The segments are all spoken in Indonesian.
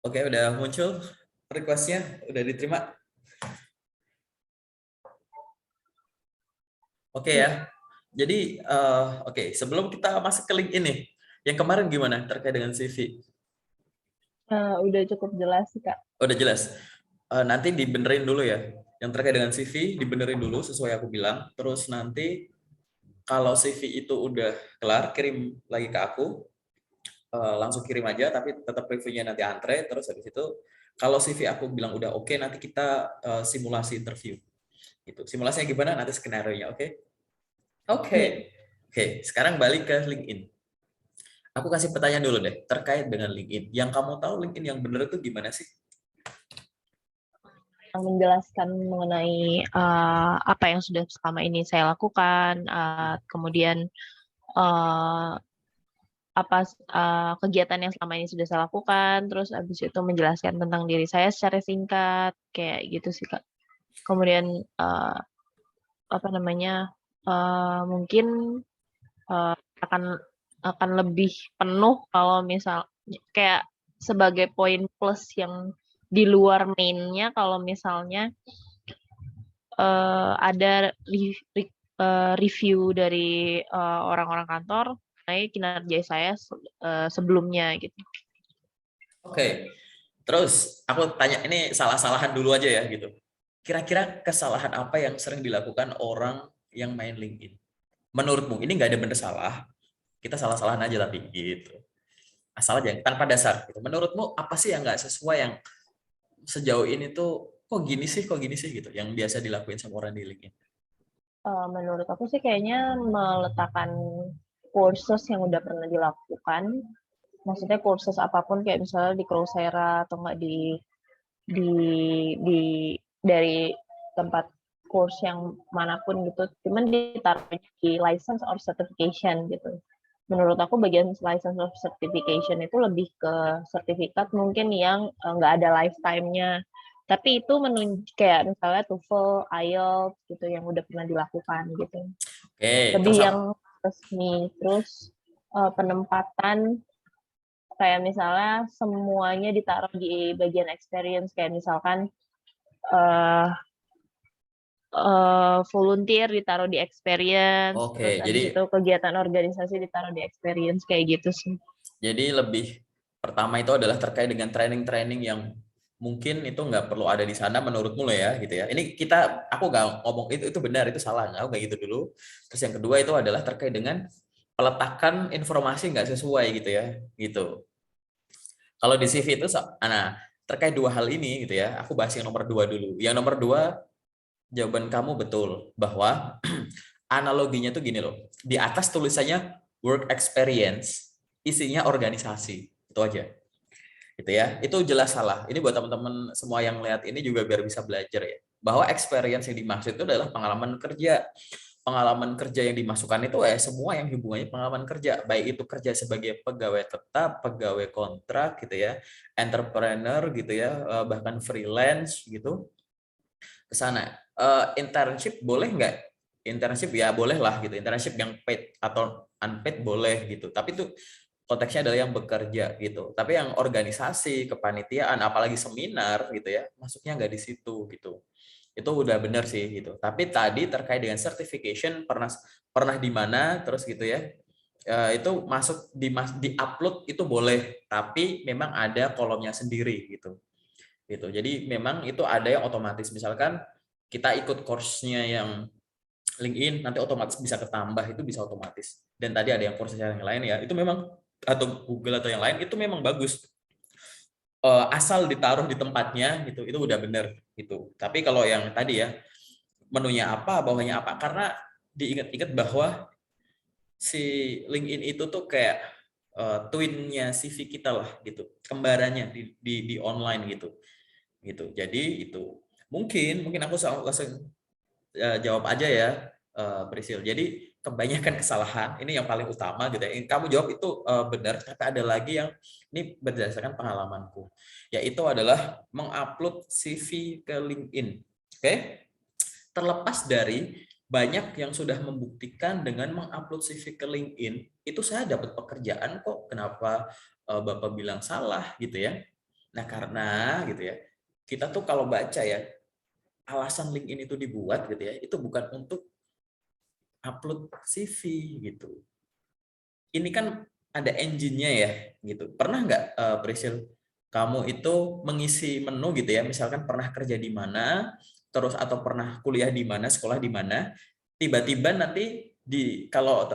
Oke, udah muncul request-nya, udah diterima. Oke ya. Jadi, oke, sebelum kita masuk ke link ini, yang kemarin gimana terkait dengan CV? Udah cukup jelas sih, Kak. Udah jelas. Nanti dibenerin dulu ya. Yang terkait dengan CV dibenerin dulu sesuai aku bilang. Terus nanti kalau CV itu udah kelar, kirim lagi ke aku. Langsung kirim aja, tapi tetap reviewnya nanti antre. Terus habis itu, kalau CV aku bilang udah oke, nanti kita simulasi interview. Gitu. Simulasinya gimana? Nanti skenario-nya, oke? Oke. Ya, Oke, sekarang balik ke LinkedIn. Aku kasih pertanyaan dulu deh, terkait dengan LinkedIn. Yang kamu tahu LinkedIn yang benar itu gimana sih? yang menjelaskan mengenai apa yang sudah selama ini saya lakukan, kemudian uh, apa kegiatan yang selama ini sudah saya lakukan, terus habis itu menjelaskan tentang diri saya secara singkat, kayak gitu sih, Kak. Kemudian apa namanya, mungkin uh, akan akan lebih penuh kalau misal kayak sebagai poin plus yang di luar mainnya kalau misalnya ada review dari orang-orang kantor mengenai kinerja saya sebelumnya gitu. Oke, terus aku tanya ini salah-salahan dulu aja ya gitu. Kira-kira kesalahan apa yang sering dilakukan orang yang main LinkedIn? Menurutmu ini nggak ada bener salah, kita salah-salahan aja tapi gitu. Asal aja tanpa dasar. Gitu. Menurutmu apa sih yang nggak sesuai yang sejauh ini tuh kok gini sih gitu, yang biasa dilakuin sama orang di LinkedIn? Menurut aku sih kayaknya meletakkan kursus yang udah pernah dilakukan, maksudnya kursus apapun kayak misalnya di Coursera atau enggak di di dari tempat course yang manapun gitu, cuman ditaruh di license or certification gitu. Menurut aku bagian license of certification itu lebih ke sertifikat mungkin yang nggak ada lifetime-nya. Tapi itu kayak misalnya TOEFL, IELTS gitu yang udah pernah dilakukan gitu. Oke, Lebih terus yang resmi. Terus penempatan kayak misalnya semuanya ditaruh di bagian experience kayak misalkan uh, volunteer ditaruh di experience, oke, terus jadi abis itu kegiatan organisasi ditaruh di experience kayak gitu sih. lebih pertama itu adalah terkait dengan training-training yang mungkin itu nggak perlu ada di sana menurutmu lo ya gitu ya. Ini aku nggak ngomong itu benar itu salah, aku nggak gitu dulu. Terus yang kedua itu adalah terkait dengan peletakan informasi nggak sesuai gitu ya gitu. Kalau di CV itu, nah terkait dua hal ini gitu ya, aku bahas yang nomor dua dulu. Yang nomor dua, jawaban kamu betul bahwa analoginya tuh gini loh. Di atas tulisannya work experience, isinya organisasi. Itu aja. Gitu ya. Itu jelas salah. Ini buat teman-teman semua yang lihat ini juga biar bisa belajar ya. Bahwa experience yang dimaksud itu adalah pengalaman kerja. Pengalaman kerja yang dimasukkan itu semua yang hubungannya pengalaman kerja, baik itu kerja sebagai pegawai tetap, pegawai kontrak gitu ya, entrepreneur gitu ya, bahkan freelance gitu ke sana. Internship boleh nggak? Internship ya boleh lah gitu. Internship yang paid atau unpaid boleh gitu. Tapi itu konteksnya adalah yang bekerja gitu. Tapi yang organisasi, kepanitiaan, apalagi seminar gitu ya, masuknya nggak di situ gitu. Itu udah benar sih gitu. Tapi tadi terkait dengan certification pernah pernah di mana terus gitu ya. Itu masuk di upload itu boleh, tapi memang ada kolomnya sendiri gitu gitu. Jadi memang itu ada yang otomatis, misalkan kita ikut course-nya yang LinkedIn nanti otomatis bisa ketambah, itu bisa otomatis. Dan tadi ada yang course yang lain ya, itu memang atau Google atau yang lain itu memang bagus. Asal ditaruh di tempatnya gitu, itu udah bener gitu. Tapi kalau yang tadi ya menunya apa, bawahnya apa, karena diingat-ingat bahwa si LinkedIn itu tuh kayak twinnya CV kita lah gitu, kembarannya di online gitu gitu. Jadi itu mungkin aku langsung jawab aja ya, Prisil. Jadi kebanyakan kesalahan ini yang paling utama gitu ya. Yang kamu jawab itu benar, tapi ada lagi yang ini berdasarkan pengalamanku, yaitu adalah mengupload CV ke LinkedIn. Oke? Terlepas dari banyak yang sudah membuktikan dengan mengupload CV ke LinkedIn, itu saya dapat pekerjaan kok. Kenapa Bapak bilang salah gitu ya? Nah, karena gitu ya, kita tuh kalau baca ya, alasan LinkedIn itu dibuat gitu ya, itu bukan untuk upload CV gitu. Ini kan ada engine-nya ya gitu. Pernah nggak Prisil, kamu itu mengisi menu gitu ya, misalkan pernah kerja di mana, terus atau pernah kuliah di mana, sekolah di mana, tiba-tiba nanti kalau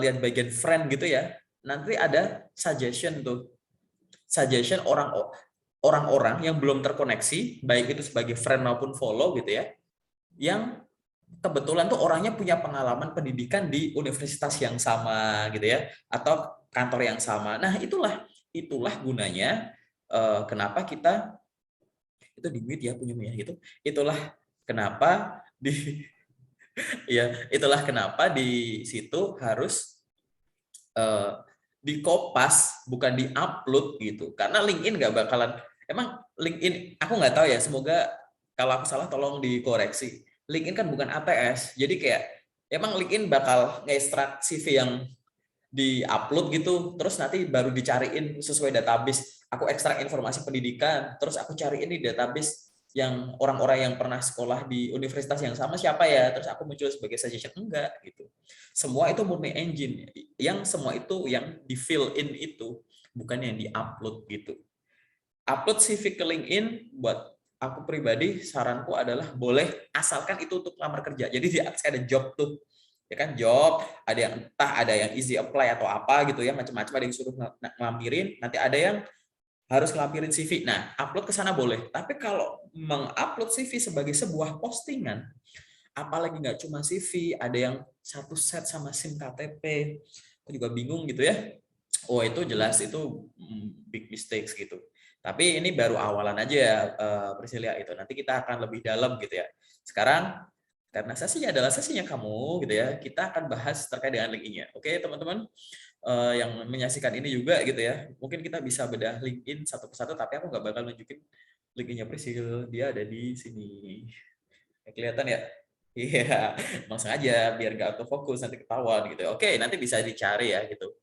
lihat bagian friend gitu ya, nanti ada suggestion tuh. Suggestion orang-orang yang belum terkoneksi, baik itu sebagai friend maupun follow gitu ya, yang kebetulan tuh orangnya punya pengalaman pendidikan di universitas yang sama gitu ya, atau kantor yang sama. Nah, itulah gunanya kenapa kita itu di mute ya punya gitu. Itulah kenapa di ya, itulah kenapa di situ harus eh, dikopas bukan diupload gitu. Karena LinkedIn nggak bakalan, emang LinkedIn aku nggak tahu ya, semoga kalau aku salah tolong dikoreksi. LinkedIn kan bukan ATS, jadi kayak emang LinkedIn bakal nge-extract CV yang di-upload gitu, terus nanti baru dicariin sesuai database. Aku ekstrak informasi pendidikan, terus aku cariin di database yang orang-orang yang pernah sekolah di universitas yang sama siapa ya, terus aku muncul sebagai suggestion. Enggak gitu. Semua itu murni engine, yang semua itu yang di fill in itu, bukan yang di-upload gitu. Upload CV ke LinkedIn buat aku pribadi, saranku adalah boleh, asalkan itu untuk lamar kerja. Jadi di atas ada job tuh, ya kan, job, ada yang entah ada yang easy apply atau apa gitu ya, macam-macam, ada yang suruh ngelamirin, nanti ada yang harus ngelamirin CV. Nah, upload ke sana boleh. Tapi kalau mengupload CV sebagai sebuah postingan, apalagi nggak cuma CV, ada yang satu set sama SIM KTP, aku juga bingung gitu ya. Oh, itu jelas itu big mistakes gitu. Tapi ini baru awalan aja ya, Priscilia itu. Nanti kita akan lebih dalam gitu ya. Sekarang karena sesinya adalah sesinya kamu gitu ya, kita akan bahas terkait dengan LinkedIn-nya. Oke, teman-teman yang menyaksikan ini juga gitu ya. Mungkin kita bisa bedah LinkedIn satu persatu, tapi aku nggak bakal nunjukin LinkedIn-nya Priscil. Dia ada di sini. Kelihatan ya? Iya, emang sengaja biar nggak autofocus nanti ketahuan gitu. Oke, nanti bisa dicari ya gitu.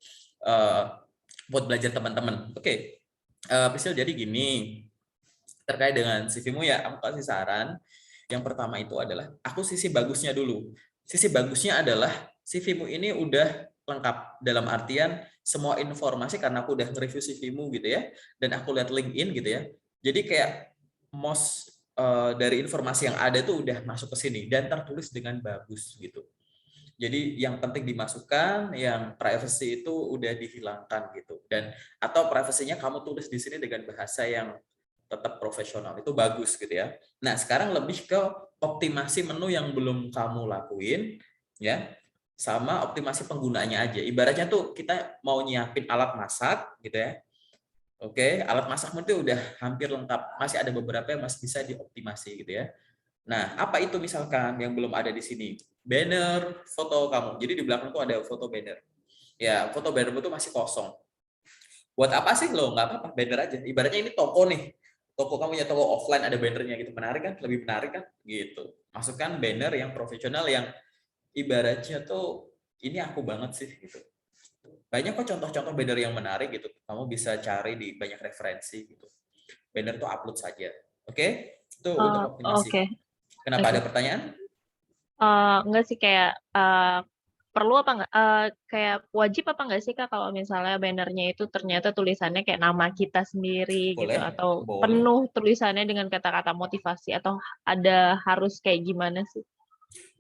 Buat belajar teman-teman. Oke, Priscil, jadi gini, terkait dengan CV-mu ya, aku kasih saran. Yang pertama itu adalah, aku sisi bagusnya dulu. Sisi bagusnya adalah CV-mu ini udah lengkap dalam artian semua informasi, karena aku udah nge-review CV-mu gitu ya, dan aku lihat LinkedIn gitu ya. Jadi kayak most dari informasi yang ada tuh udah masuk ke sini dan tertulis dengan bagus gitu. Jadi yang penting dimasukkan, yang privacy itu udah dihilangkan gitu. Dan atau privasinya kamu tulis di sini dengan bahasa yang tetap profesional. Itu bagus gitu ya. Nah, sekarang lebih ke optimasi menu yang belum kamu lakuin ya. Sama optimasi penggunaannya aja. Ibaratnya tuh kita mau nyiapin alat masak gitu ya. Oke, alat masak itu udah hampir lengkap. Masih ada beberapa yang masih bisa dioptimasi gitu ya. Nah, apa itu misalkan yang belum ada di sini? Banner, foto kamu. Jadi di belakang tuh ada foto banner. Ya, foto banner itu masih kosong. Buat apa sih lo? Nggak apa-apa, banner aja. Ibaratnya ini toko nih. Toko kamu ya, toko offline ada bannernya gitu. Menarik kan? Lebih menarik kan? Gitu. Masukkan banner yang profesional, yang ibaratnya tuh ini aku banget sih gitu. Banyak kok contoh-contoh banner yang menarik gitu. Kamu bisa cari di banyak referensi gitu. Banner tuh upload saja. Oke? Itu untuk optimasi. Oke, Kenapa, oke. ada pertanyaan? Enggak sih, kayak perlu apa nggak? Kayak wajib apa nggak sih Kak kalau misalnya bannernya itu ternyata tulisannya kayak nama kita sendiri gitu, Boleh, atau boleh, penuh tulisannya dengan kata-kata motivasi, atau ada harus kayak gimana sih?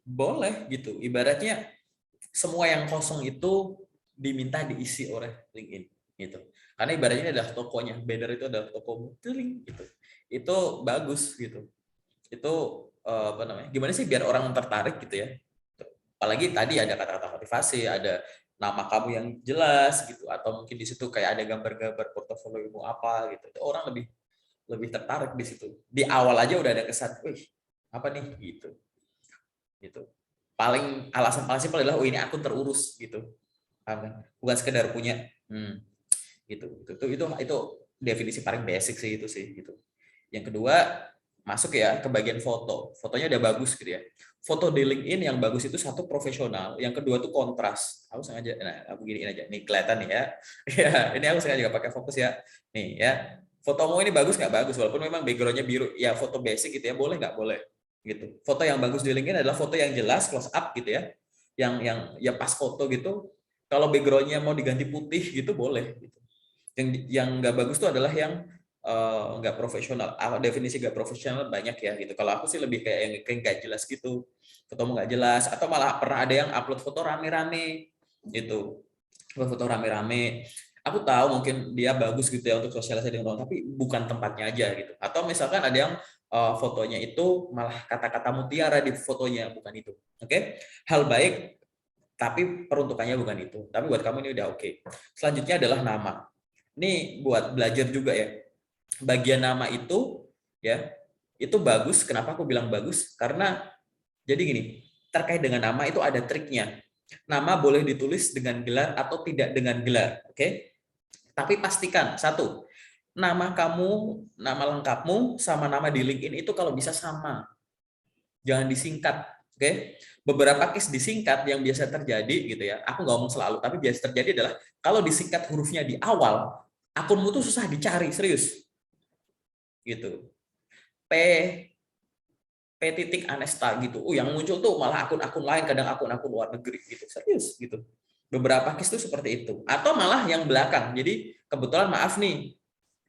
boleh gitu. Ibaratnya semua yang kosong itu diminta diisi oleh LinkedIn gitu. Karena ibaratnya ini adalah tokonya, banner itu adalah toko link gitu. Itu bagus gitu. Itu apa namanya? Gimana sih biar orang tertarik gitu ya? Apalagi tadi ada kata-kata motivasi, ada nama kamu yang jelas gitu, atau mungkin di situ kayak ada gambar-gambar portofoliomu apa gitu. Itu orang lebih lebih tertarik di situ. Di awal aja udah ada kesan, wih, apa nih gitu. Gitu. Paling alasan paling simpel adalah, oh ini akun terurus gitu. Bukan sekedar punya. Gitu. Itu definisi paling basic sih itu sih gitu. Yang kedua, masuk ya ke bagian foto. Fotonya udah bagus gitu ya. Foto di LinkedIn yang bagus itu satu profesional, yang kedua tuh kontras. Aku sengaja, nah aku giniin aja. Nih kelihatan nih ya. Ya, ini aku sengaja pakai fokus ya. Nih ya. fotomu ini bagus nggak bagus, walaupun memang backgroundnya biru, ya foto basic gitu ya, boleh nggak boleh gitu. Foto yang bagus di LinkedIn adalah foto yang jelas, close up gitu ya, yang ya pas foto gitu. Kalau backgroundnya mau diganti putih gitu boleh. Gitu. Yang nggak bagus itu adalah yang nggak profesional. Definisi nggak profesional banyak ya gitu. Kalau aku sih lebih kayak yang kayak nggak jelas gitu, fotomu nggak jelas, atau malah pernah ada yang upload foto rame-rame gitu, foto rame-rame. Aku tahu mungkin dia bagus gitu ya untuk sosialisasi dengan orang, tapi bukan tempatnya aja gitu. Atau misalkan ada yang fotonya itu malah kata-kata mutiara di fotonya, bukan itu. Oke, hal baik, tapi peruntukannya bukan itu. Tapi buat kamu ini udah oke. Selanjutnya adalah nama. Ini buat belajar juga ya. Bagian nama itu ya, itu bagus. Kenapa aku bilang bagus? Karena jadi gini, terkait dengan nama itu ada triknya. Nama boleh ditulis dengan gelar atau tidak dengan gelar, oke? Tapi pastikan satu, nama kamu, nama lengkapmu sama nama di LinkedIn itu kalau bisa sama. Jangan disingkat, oke? Beberapa case disingkat yang biasa terjadi gitu ya. Aku nggak ngomong selalu, tapi biasa terjadi adalah kalau disingkat hurufnya di awal, akunmu tuh susah dicari, serius. Gitu. P titik Anesta gitu. Yang muncul tuh malah akun-akun lain, kadang akun-akun luar negeri gitu. Serius gitu. Beberapa case tuh seperti itu. Atau malah yang belakang. Jadi kebetulan maaf nih,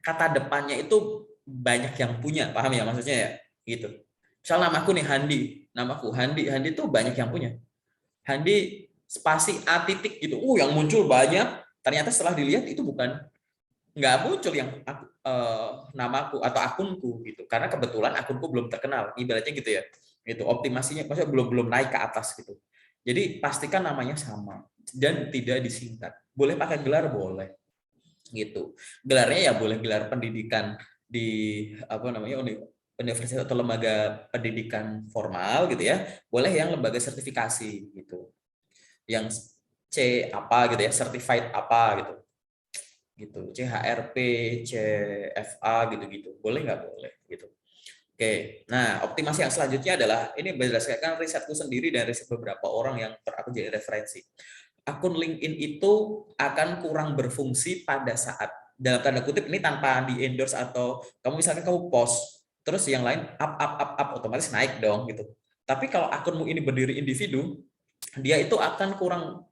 kata depannya itu banyak yang punya, paham ya maksudnya ya? Gitu. Misal namaku nih Handi, namaku Handi, Handi tuh banyak yang punya. Handi spasi A titik gitu. Yang muncul banyak. Ternyata setelah dilihat itu bukan, nggak muncul yang namaku atau akunku gitu, karena kebetulan akunku belum terkenal, ibaratnya gitu ya, itu optimasinya maksudnya belum naik ke atas gitu. Jadi pastikan namanya sama dan tidak disingkat. Boleh pakai gelar, boleh gitu. Gelarnya ya boleh gelar pendidikan di apa namanya universitas atau lembaga pendidikan formal gitu ya, boleh yang lembaga sertifikasi gitu, yang C apa gitu ya, certified apa gitu, CHRP, CFA gitu-gitu, boleh nggak boleh gitu. Oke, nah optimasi yang selanjutnya adalah ini berdasarkan risetku sendiri dan riset beberapa orang yang aku jadi referensi. Akun LinkedIn itu akan kurang berfungsi pada saat, dalam tanda kutip ini tanpa di endorse atau kamu misalkan kamu post terus yang lain up otomatis naik dong gitu. Tapi kalau akunmu ini berdiri individu, dia itu akan kurang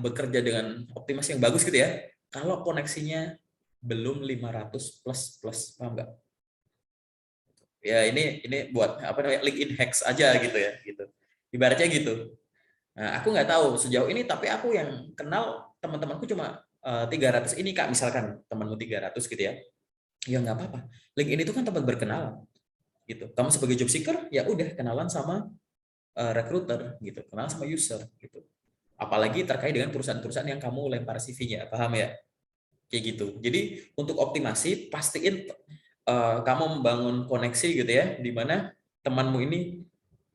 bekerja dengan optimasi yang bagus gitu ya, kalau koneksinya belum 500 plus, paham nggak? Ya ini buat apa namanya, LinkedIn hacks aja gitu ya, gitu. Ibaratnya gitu. Nah, aku nggak tahu sejauh ini, tapi aku yang kenal teman-temanku cuma 300 ini Kak, misalkan temanmu 300 gitu ya. Ya nggak apa-apa. LinkedIn itu kan tempat berkenalan gitu. Kamu sebagai job seeker ya udah kenalan sama recruiter gitu, kenalan sama user gitu. Apalagi terkait dengan perusahaan-perusahaan yang kamu lempar CV-nya, paham ya? Kayak gitu. Jadi untuk optimasi, pastiin kamu membangun koneksi gitu ya, di mana temanmu ini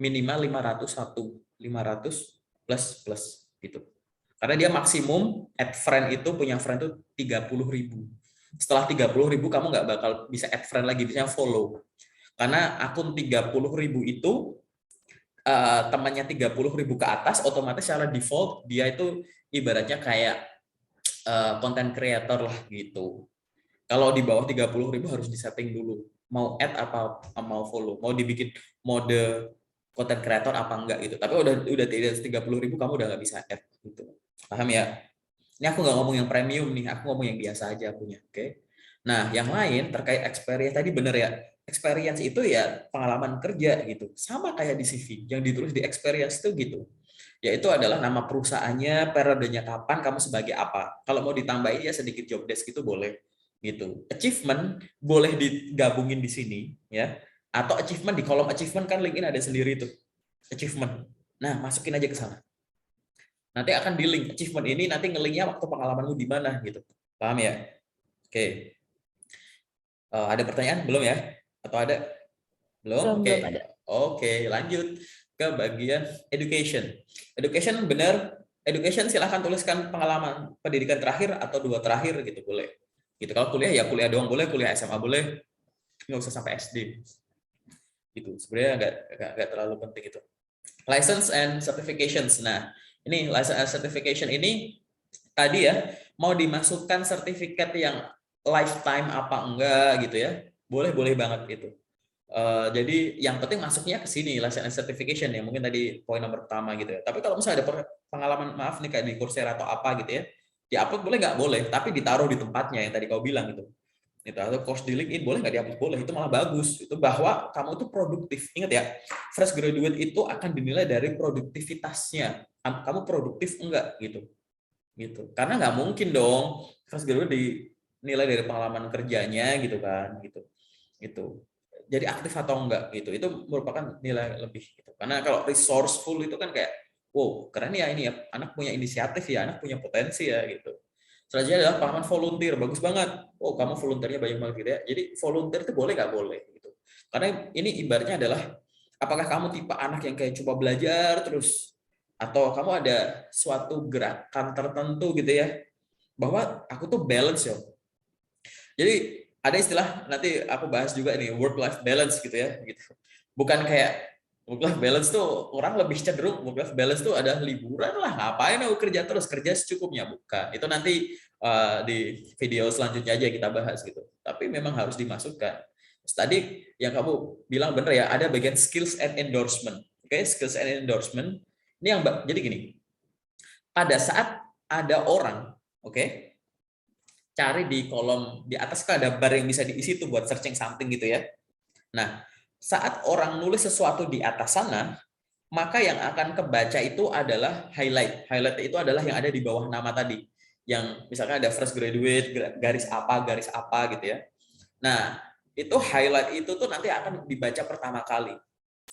minimal 500 plus gitu. Karena dia maksimum add friend itu, punya friend itu 30.000. Setelah 30.000 kamu nggak bakal bisa add friend lagi, bisa follow. Karena akun 30.000 itu temannya 30.000 ke atas, otomatis secara default dia itu ibaratnya kayak content creator lah gitu. Kalau di bawah 30.000 harus disetting dulu. Mau add apa mau follow, mau dibikin mode content creator apa enggak gitu. Tapi udah tidak 30.000 kamu udah nggak bisa add gitu. Paham ya? Ini aku nggak ngomong yang premium nih, aku ngomong yang biasa aja punya. Oke. Nah, yang lain terkait experience tadi bener ya. Experience itu ya pengalaman kerja gitu. Sama kayak di CV, yang ditulis di experience itu gitu. Yaitu adalah nama perusahaannya, periodenya kapan, kamu sebagai apa. Kalau mau ditambahin ya sedikit job desk itu boleh gitu. Achievement boleh digabungin di sini ya. Atau achievement di kolom achievement kan LinkedIn ada sendiri tuh. Achievement. Nah, masukin aja ke sana. Nanti akan di link achievement ini, nanti nge-linknya waktu pengalamanmu di mana gitu. Paham ya? Oke. Ada pertanyaan belum ya? Atau ada? Belum? Belum Oke. ada. Oke, lanjut ke bagian education. Education benar, education silahkan tuliskan pengalaman pendidikan terakhir atau 2 terakhir gitu, boleh. Gitu. Kalau kuliah ya kuliah doang boleh, kuliah SMA boleh, nggak usah sampai SD. Gitu. Sebenarnya nggak terlalu penting itu. License and certifications. Nah, ini license and certification ini tadi ya, mau dimasukkan sertifikat yang lifetime apa enggak gitu ya, boleh banget gitu. Jadi yang penting masuknya ke sini, license and certification ya, mungkin tadi poin nomor pertama gitu ya. Tapi kalau misalnya ada pengalaman, maaf nih kayak di Coursera atau apa gitu ya, di-upload boleh nggak? Boleh, tapi ditaruh di tempatnya yang tadi kau bilang gitu. Itu atau course di LinkedIn boleh nggak dihapus? Boleh, itu malah bagus. Itu bahwa kamu itu produktif. Ingat ya, fresh graduate itu akan dinilai dari produktivitasnya. Kamu produktif enggak gitu. Gitu. Karena nggak mungkin dong fresh graduate dinilai dari pengalaman kerjanya gitu kan, gitu. Gitu. Jadi aktif atau enggak gitu. Itu merupakan nilai lebih gitu. Karena kalau resourceful itu kan kayak wow, keren ya ini ya, anak punya inisiatif ya, anak punya potensi ya gitu. Selanjutnya adalah pengalaman volunteer, bagus banget. Oh, kamu volunteernya banyak banget gitu ya. Jadi volunteer itu boleh nggak boleh gitu. Karena ini ibaratnya adalah apakah kamu tipe anak yang kayak coba belajar terus atau kamu ada suatu gerakan tertentu gitu ya. Bahwa aku tuh balance ya. Jadi ada istilah nanti aku bahas juga nih work life balance gitu ya gitu. Bukan kayak work life balance tuh orang lebih cenderung work life balance tuh ada liburan lah, ngapain aku kerja terus, kerja secukupnya, bukan. Itu nanti di video selanjutnya aja kita bahas gitu. Tapi memang harus dimasukkan. Terus tadi yang kamu bilang benar ya, ada bagian skills and endorsement. Oke, skills and endorsement. Ini yang jadi gini. Pada saat ada orang, oke, cari di kolom di atas kan ada bar yang bisa diisi tuh buat searching something gitu ya. Nah, saat orang nulis sesuatu di atas sana, maka yang akan kebaca itu adalah highlight. Highlight itu adalah yang ada di bawah nama tadi. Yang misalkan ada fresh graduate, garis apa gitu ya. Nah, itu highlight itu tuh nanti akan dibaca pertama kali.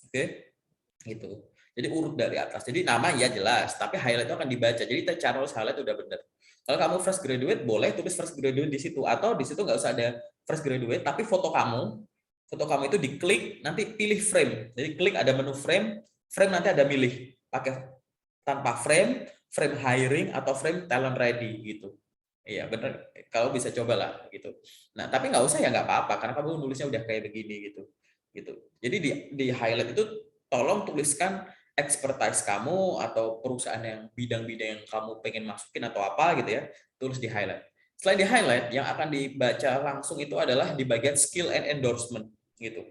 Oke? Gitu. Jadi urut dari atas. Jadi nama ya jelas, tapi highlight itu akan dibaca. Jadi cara nulis highlight udah benar. Kalau kamu fresh graduate, boleh tulis fresh graduate di situ. Atau di situ nggak usah ada fresh graduate, tapi foto kamu itu diklik, nanti pilih frame. Jadi klik ada menu frame, frame nanti ada milih. Pakai tanpa frame, frame hiring, atau frame talent ready gitu. Iya benar, kalau bisa cobalah gitu. Nah tapi nggak usah ya nggak apa-apa, karena kamu nulisnya udah kayak begini gitu. Gitu. Jadi di highlight itu tolong tuliskan expertise kamu atau perusahaan yang bidang-bidang yang kamu pengen masukin atau apa gitu ya, tulis di highlight. Selain di highlight, yang akan dibaca langsung itu adalah di bagian skill and endorsement gitu.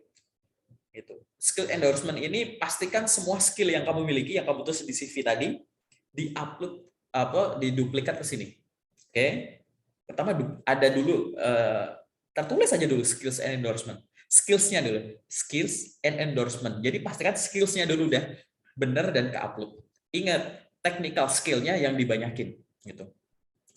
Gitu. Skill endorsement ini pastikan semua skill yang kamu miliki yang kamu tulis di CV tadi diupload diduplikat ke sini. Oke. Pertama ada dulu tertulis aja dulu skills and endorsement. Skills-nya dulu, skills and endorsement. Jadi pastikan skills-nya dulu udah benar dan ke-upload. Ingat, technical skill-nya yang dibanyakin gitu.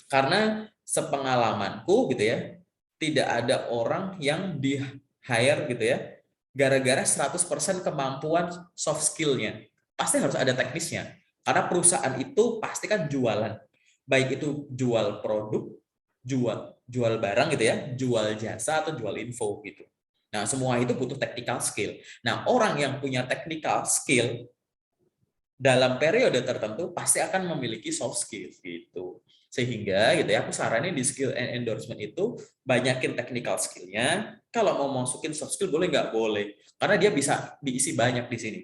Karena sepengalamanku gitu ya, tidak ada orang yang di-hire gitu ya, gara-gara 100% kemampuan soft skill-nya. Pasti harus ada teknisnya. Karena perusahaan itu pasti kan jualan. Baik itu jual produk, jual barang gitu ya, jual jasa atau jual info gitu. Nah, semua itu butuh technical skill. Nah, orang yang punya technical skill dalam periode tertentu pasti akan memiliki soft skill gitu. Sehingga gitu ya, aku saranin di skill and endorsement itu banyakin technical skill-nya. Kalau mau masukin soft skill boleh nggak? Boleh. Karena dia bisa diisi banyak di sini.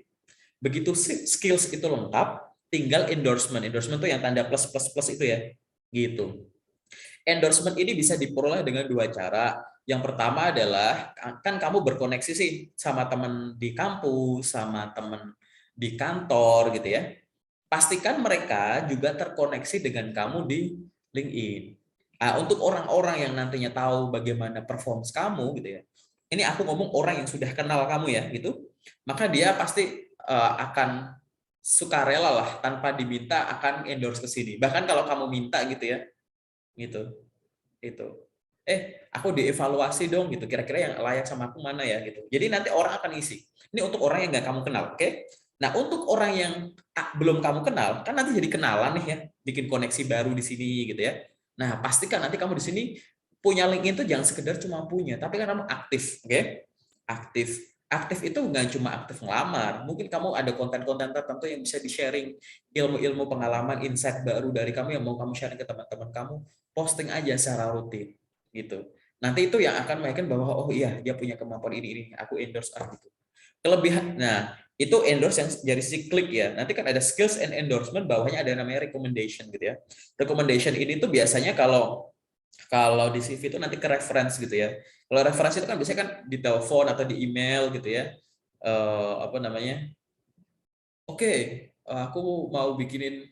Begitu skills itu lengkap, tinggal endorsement. Endorsement itu yang tanda plus plus plus itu ya. Gitu. Endorsement ini bisa diperoleh dengan dua cara. Yang pertama adalah kan kamu berkoneksi sih sama teman di kampus, sama teman di kantor gitu ya. Pastikan mereka juga terkoneksi dengan kamu di LinkedIn. Nah, untuk orang-orang yang nantinya tahu bagaimana performance kamu gitu ya. Ini aku ngomong orang yang sudah kenal kamu ya gitu. Maka dia pasti akan sukarela lah tanpa diminta akan endorse ke sini. Bahkan kalau kamu minta gitu ya. Gitu. Itu. Aku dievaluasi dong gitu. Kira-kira yang layak sama aku mana ya gitu. Jadi nanti orang akan isi. Ini untuk orang yang nggak kamu kenal, oke? Nah, untuk orang yang belum kamu kenal, kan nanti jadi kenalan nih ya, bikin koneksi baru di sini gitu ya. Nah, pastikan nanti kamu di sini punya LinkedIn itu jangan sekedar cuma punya, tapi kan kamu aktif, oke? Aktif. Aktif itu nggak cuma aktif ngelamar, mungkin kamu ada konten-konten tertentu yang bisa di-sharing, ilmu-ilmu pengalaman, insight baru dari kamu yang mau kamu sharing ke teman-teman kamu, posting aja secara rutin gitu. Nanti itu yang akan meyakinkan bahwa oh iya dia punya kemampuan ini aku endorse gitu. Kelebihan, nah itu endorse yang dari si klik ya. Nanti kan ada skills and endorsement, bawahnya ada namanya recommendation gitu ya. Recommendation ini tuh biasanya kalau Kalau di CV itu nanti ke reference gitu ya. Kalau reference itu kan biasanya kan di telepon atau di email gitu ya. Apa namanya? Oke, aku mau bikinin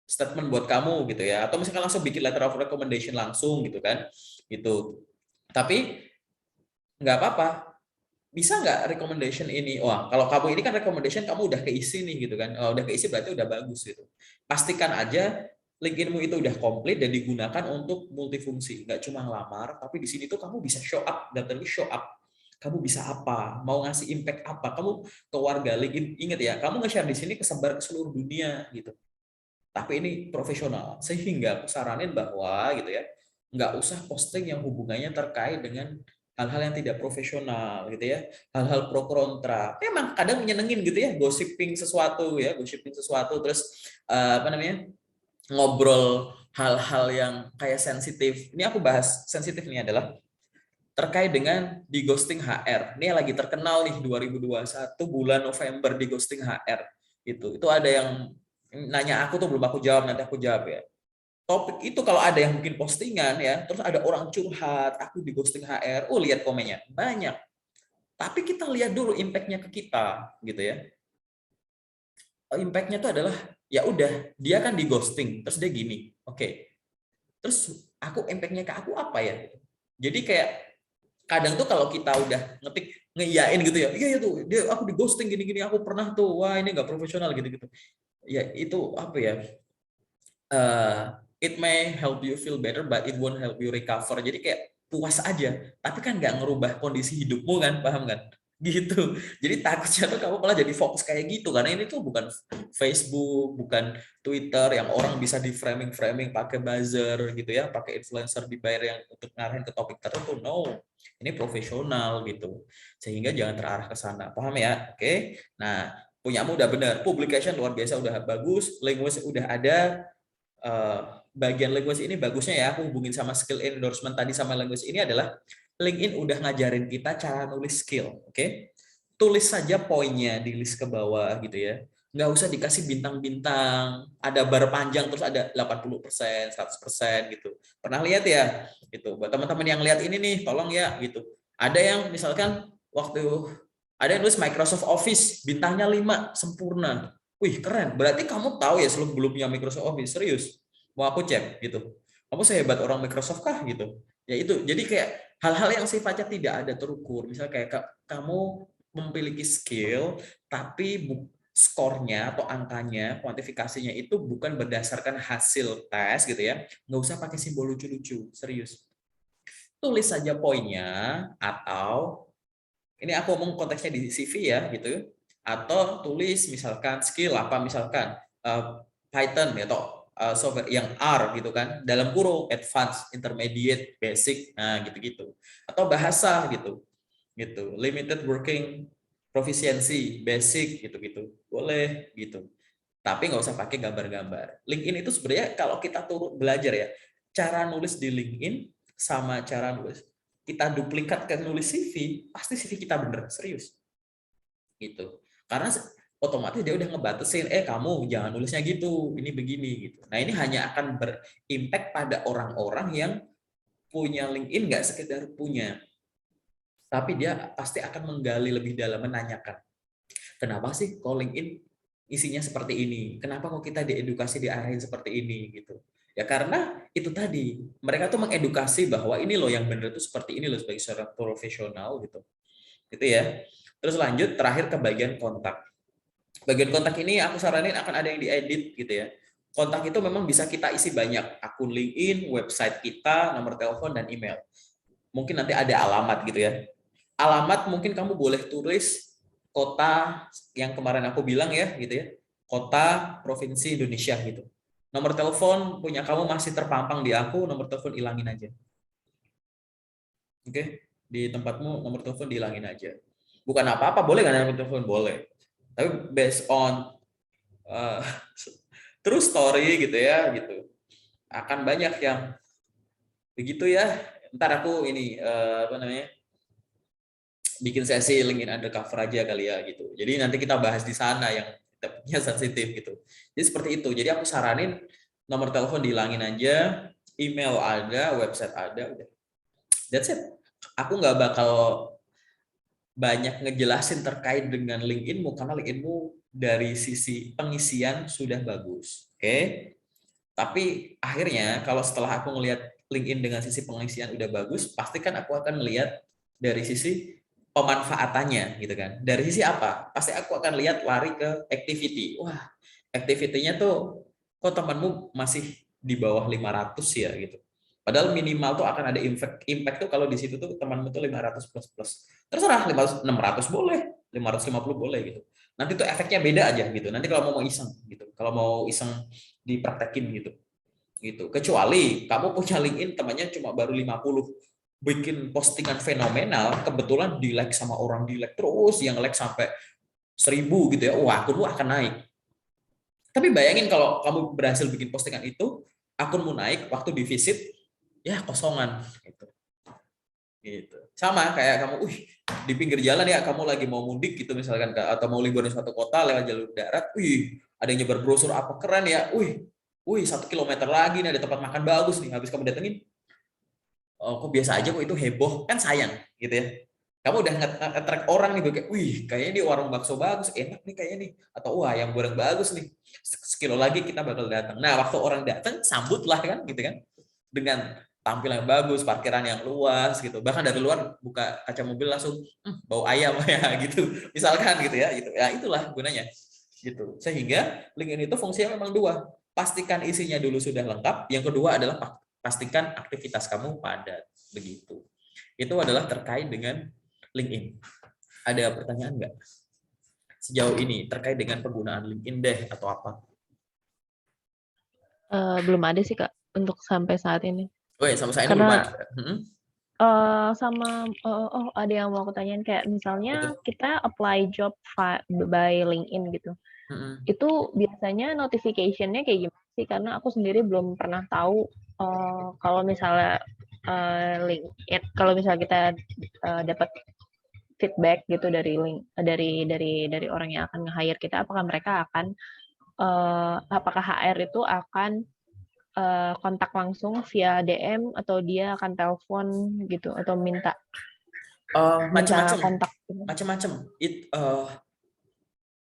statement buat kamu gitu ya, atau misalkan langsung bikin letter of recommendation langsung gitu kan, gitu. Tapi nggak apa-apa, bisa nggak recommendation ini? Wah, kalau kamu ini kan recommendation kamu udah keisi nih gitu kan, udah keisi berarti udah bagus gitu. Pastikan aja LinkedIn-mu itu udah komplit dan digunakan untuk multifungsi, nggak cuma ngelamar, tapi di sini tuh kamu bisa show up, literally show up. Kamu bisa apa? Mau ngasih impact apa? Kamu ke warga LinkedIn, ingat ya, kamu nge-share di sini kesebar ke seluruh dunia gitu. Tapi ini profesional, sehingga aku saranin bahwa gitu ya, nggak usah posting yang hubungannya terkait dengan hal-hal yang tidak profesional gitu ya, hal-hal pro kontra. Memang kadang menyenengin gitu ya, gossiping sesuatu terus apa namanya, ngobrol hal-hal yang kayak sensitif. Ini aku bahas sensitif nih adalah terkait dengan di ghosting HR. Ini yang lagi terkenal nih 2021 bulan November, di ghosting HR. Itu ada yang nanya aku tuh, belum aku jawab, nanti aku jawab ya. Topik itu kalau ada yang bikin postingan ya, terus ada orang curhat, aku di ghosting HR, lihat komennya banyak. Tapi kita lihat dulu impact-nya ke kita gitu ya. Impact-nya itu adalah ya udah, dia kan di ghosting, terus dia gini. Oke. Terus aku impact-nya ke aku apa ya? Jadi kayak kadang tuh kalau kita udah ngetik ngeiyain gitu ya, iya tuh dia, aku di ghosting gini-gini, aku pernah tuh, wah ini nggak profesional gitu-gitu. Ya itu apa ya, it may help you feel better but it won't help you recover. Jadi kayak puas aja, tapi kan nggak ngerubah kondisi hidupmu kan, paham kan? Gitu. Jadi takutnya tuh kamu malah jadi fokus kayak gitu, karena ini tuh bukan Facebook, bukan Twitter yang orang bisa di framing pakai buzzer gitu ya, pakai influencer dibayar yang untuk ngarahin ke topik tertentu. No, ini profesional gitu, sehingga jangan terarah ke sana, paham ya? Oke. Nah, punyamu udah benar, publication luar biasa, udah bagus, language udah ada. Bagian language ini bagusnya ya, aku hubungin sama skill endorsement tadi sama language ini adalah LinkedIn udah ngajarin kita cara nulis skill, oke? Tulis saja poinnya di list ke bawah gitu ya. Nggak usah dikasih bintang-bintang, ada bar panjang terus ada 80%, 100% gitu. Pernah lihat ya? Gitu. Buat teman-teman yang lihat ini nih, tolong ya gitu. Ada yang misalkan waktu ada yang nulis Microsoft Office, bintangnya 5, sempurna. Wih, keren. Berarti kamu tahu ya sebelumnya Microsoft Office, serius. Mau aku cek gitu. Kamu sehebat orang Microsoft kah gitu. Ya itu. Jadi kayak hal-hal yang sifatnya tidak ada terukur. Misalnya kayak kamu memiliki skill tapi skornya atau angkanya, kuantifikasinya itu bukan berdasarkan hasil tes gitu ya. Nggak usah pakai simbol lucu-lucu, serius. Tulis saja poinnya, atau ini aku ngomong konteksnya di CV ya gitu, atau tulis misalkan skill apa, misalkan Python ya, atau software yang R gitu kan, dalam kurung advanced, intermediate, basic, nah gitu-gitu, atau bahasa gitu, limited working proficiency, basic gitu-gitu, boleh gitu. Tapi nggak usah pakai gambar-gambar. LinkedIn itu sebenarnya kalau kita turut belajar ya, cara nulis di LinkedIn sama cara nulis kita duplikat ke nulis CV, pasti CV kita bener, serius. Gitu. Karena otomatis dia udah ngebatasin, kamu jangan nulisnya gitu, ini begini gitu. Nah, ini hanya akan berimpact pada orang-orang yang punya LinkedIn, nggak sekedar punya, tapi dia pasti akan menggali lebih dalam, menanyakan, kenapa sih kok LinkedIn isinya seperti ini? Kenapa kok kita diedukasi diarahin seperti ini gitu? Ya karena itu tadi, mereka tuh mengedukasi bahwa ini loh yang benar itu seperti ini loh sebagai seorang profesional gitu. Gitu ya. Terus lanjut terakhir ke bagian kontak. Bagian kontak ini aku saranin akan ada yang diedit gitu ya. Kontak itu memang bisa kita isi banyak, akun LinkedIn, website kita, nomor telepon dan email. Mungkin nanti ada alamat gitu ya. Alamat mungkin kamu boleh tulis kota yang kemarin aku bilang ya gitu ya. Kota provinsi Indonesia gitu. Nomor telepon punya kamu masih terpampang di aku, nomor telepon hilangin aja. Oke, di tempatmu nomor telepon dihilangin aja. Bukan apa-apa, boleh nggak nomor telepon? Boleh. Tapi based on uh, true story gitu ya, gitu. Akan banyak yang begitu ya. Ntar aku ini apa namanya, bikin sesi LinkedIn undercover aja kali ya gitu. Jadi nanti kita bahas di sana yang topiknya sensitif gitu. Jadi seperti itu. Jadi aku saranin nomor telepon dihilangin aja, email ada, website ada, udah. That's it. Aku nggak bakal banyak ngejelasin terkait dengan LinkedIn-mu karena LinkedIn-mu dari sisi pengisian sudah bagus. Oke? Tapi akhirnya kalau setelah aku ngelihat LinkedIn dengan sisi pengisian udah bagus, pasti kan aku akan melihat dari sisi pemanfaatannya gitu kan. Dari sisi apa? Pasti aku akan lihat lari ke activity. Wah, activity-nya tuh kok temanmu masih di bawah 500 ya gitu. Padahal minimal tuh akan ada impact tuh kalau di situ tuh temanmu tuh 500 plus plus. Terserah 500, 600 boleh, 550 boleh gitu. Nanti tuh efeknya beda aja gitu. Nanti kalau mau iseng gitu. Kalau mau iseng dipraktekin gitu. Gitu. Kecuali kamu punya LinkedIn temannya cuma baru 50, bikin postingan fenomenal, kebetulan di like sama orang, di like terus, yang like sampai 1000 gitu ya, wah akun lu akan naik. Tapi bayangin kalau kamu berhasil bikin postingan itu, akunmu naik, waktu di visit, ya kosongan. Gitu. Sama kayak kamu, di pinggir jalan ya, kamu lagi mau mudik gitu misalkan, atau mau liburan di suatu kota lewat jalur darat, ada yang nyebar brosur apa keren ya, 1 kilometer lagi nih ada tempat makan bagus nih, habis kamu datengin, oh, kok biasa aja kok, itu heboh, kan sayang gitu ya. Kamu udah nge-attract orang nih, kayak, kayaknya di warung bakso bagus, enak nih kayaknya nih, atau wah yang goreng bagus nih, sekilo lagi kita bakal datang. Nah waktu orang datang, sambutlah kan gitu kan, dengan tampilan yang bagus, parkiran yang luas gitu, bahkan dari luar buka kaca mobil langsung bau ayam ya gitu, misalkan gitu ya, gitu ya, itulah gunanya gitu. Sehingga LinkedIn itu fungsinya memang dua, pastikan isinya dulu sudah lengkap, yang kedua adalah pastikan aktivitas kamu padat, begitu. Itu adalah terkait dengan LinkedIn. Ada pertanyaan nggak sejauh ini terkait dengan penggunaan LinkedIn deh atau apa? Belum ada sih Kak untuk sampai saat ini. Oh ya, sama saya ini belum Karena ada. ada yang mau aku tanyain kayak misalnya Betul. kita apply job by LinkedIn gitu. Itu biasanya notification-nya kayak gimana sih? Karena aku sendiri belum pernah tahu kalau misalnya LinkedIn, kalau misalnya kita dapat feedback gitu dari dari orang yang akan nge-hire kita, apakah mereka akan apakah HR itu akan kontak langsung via DM atau dia akan telepon gitu atau minta Macam-macam, kontak gitu. macam-macam.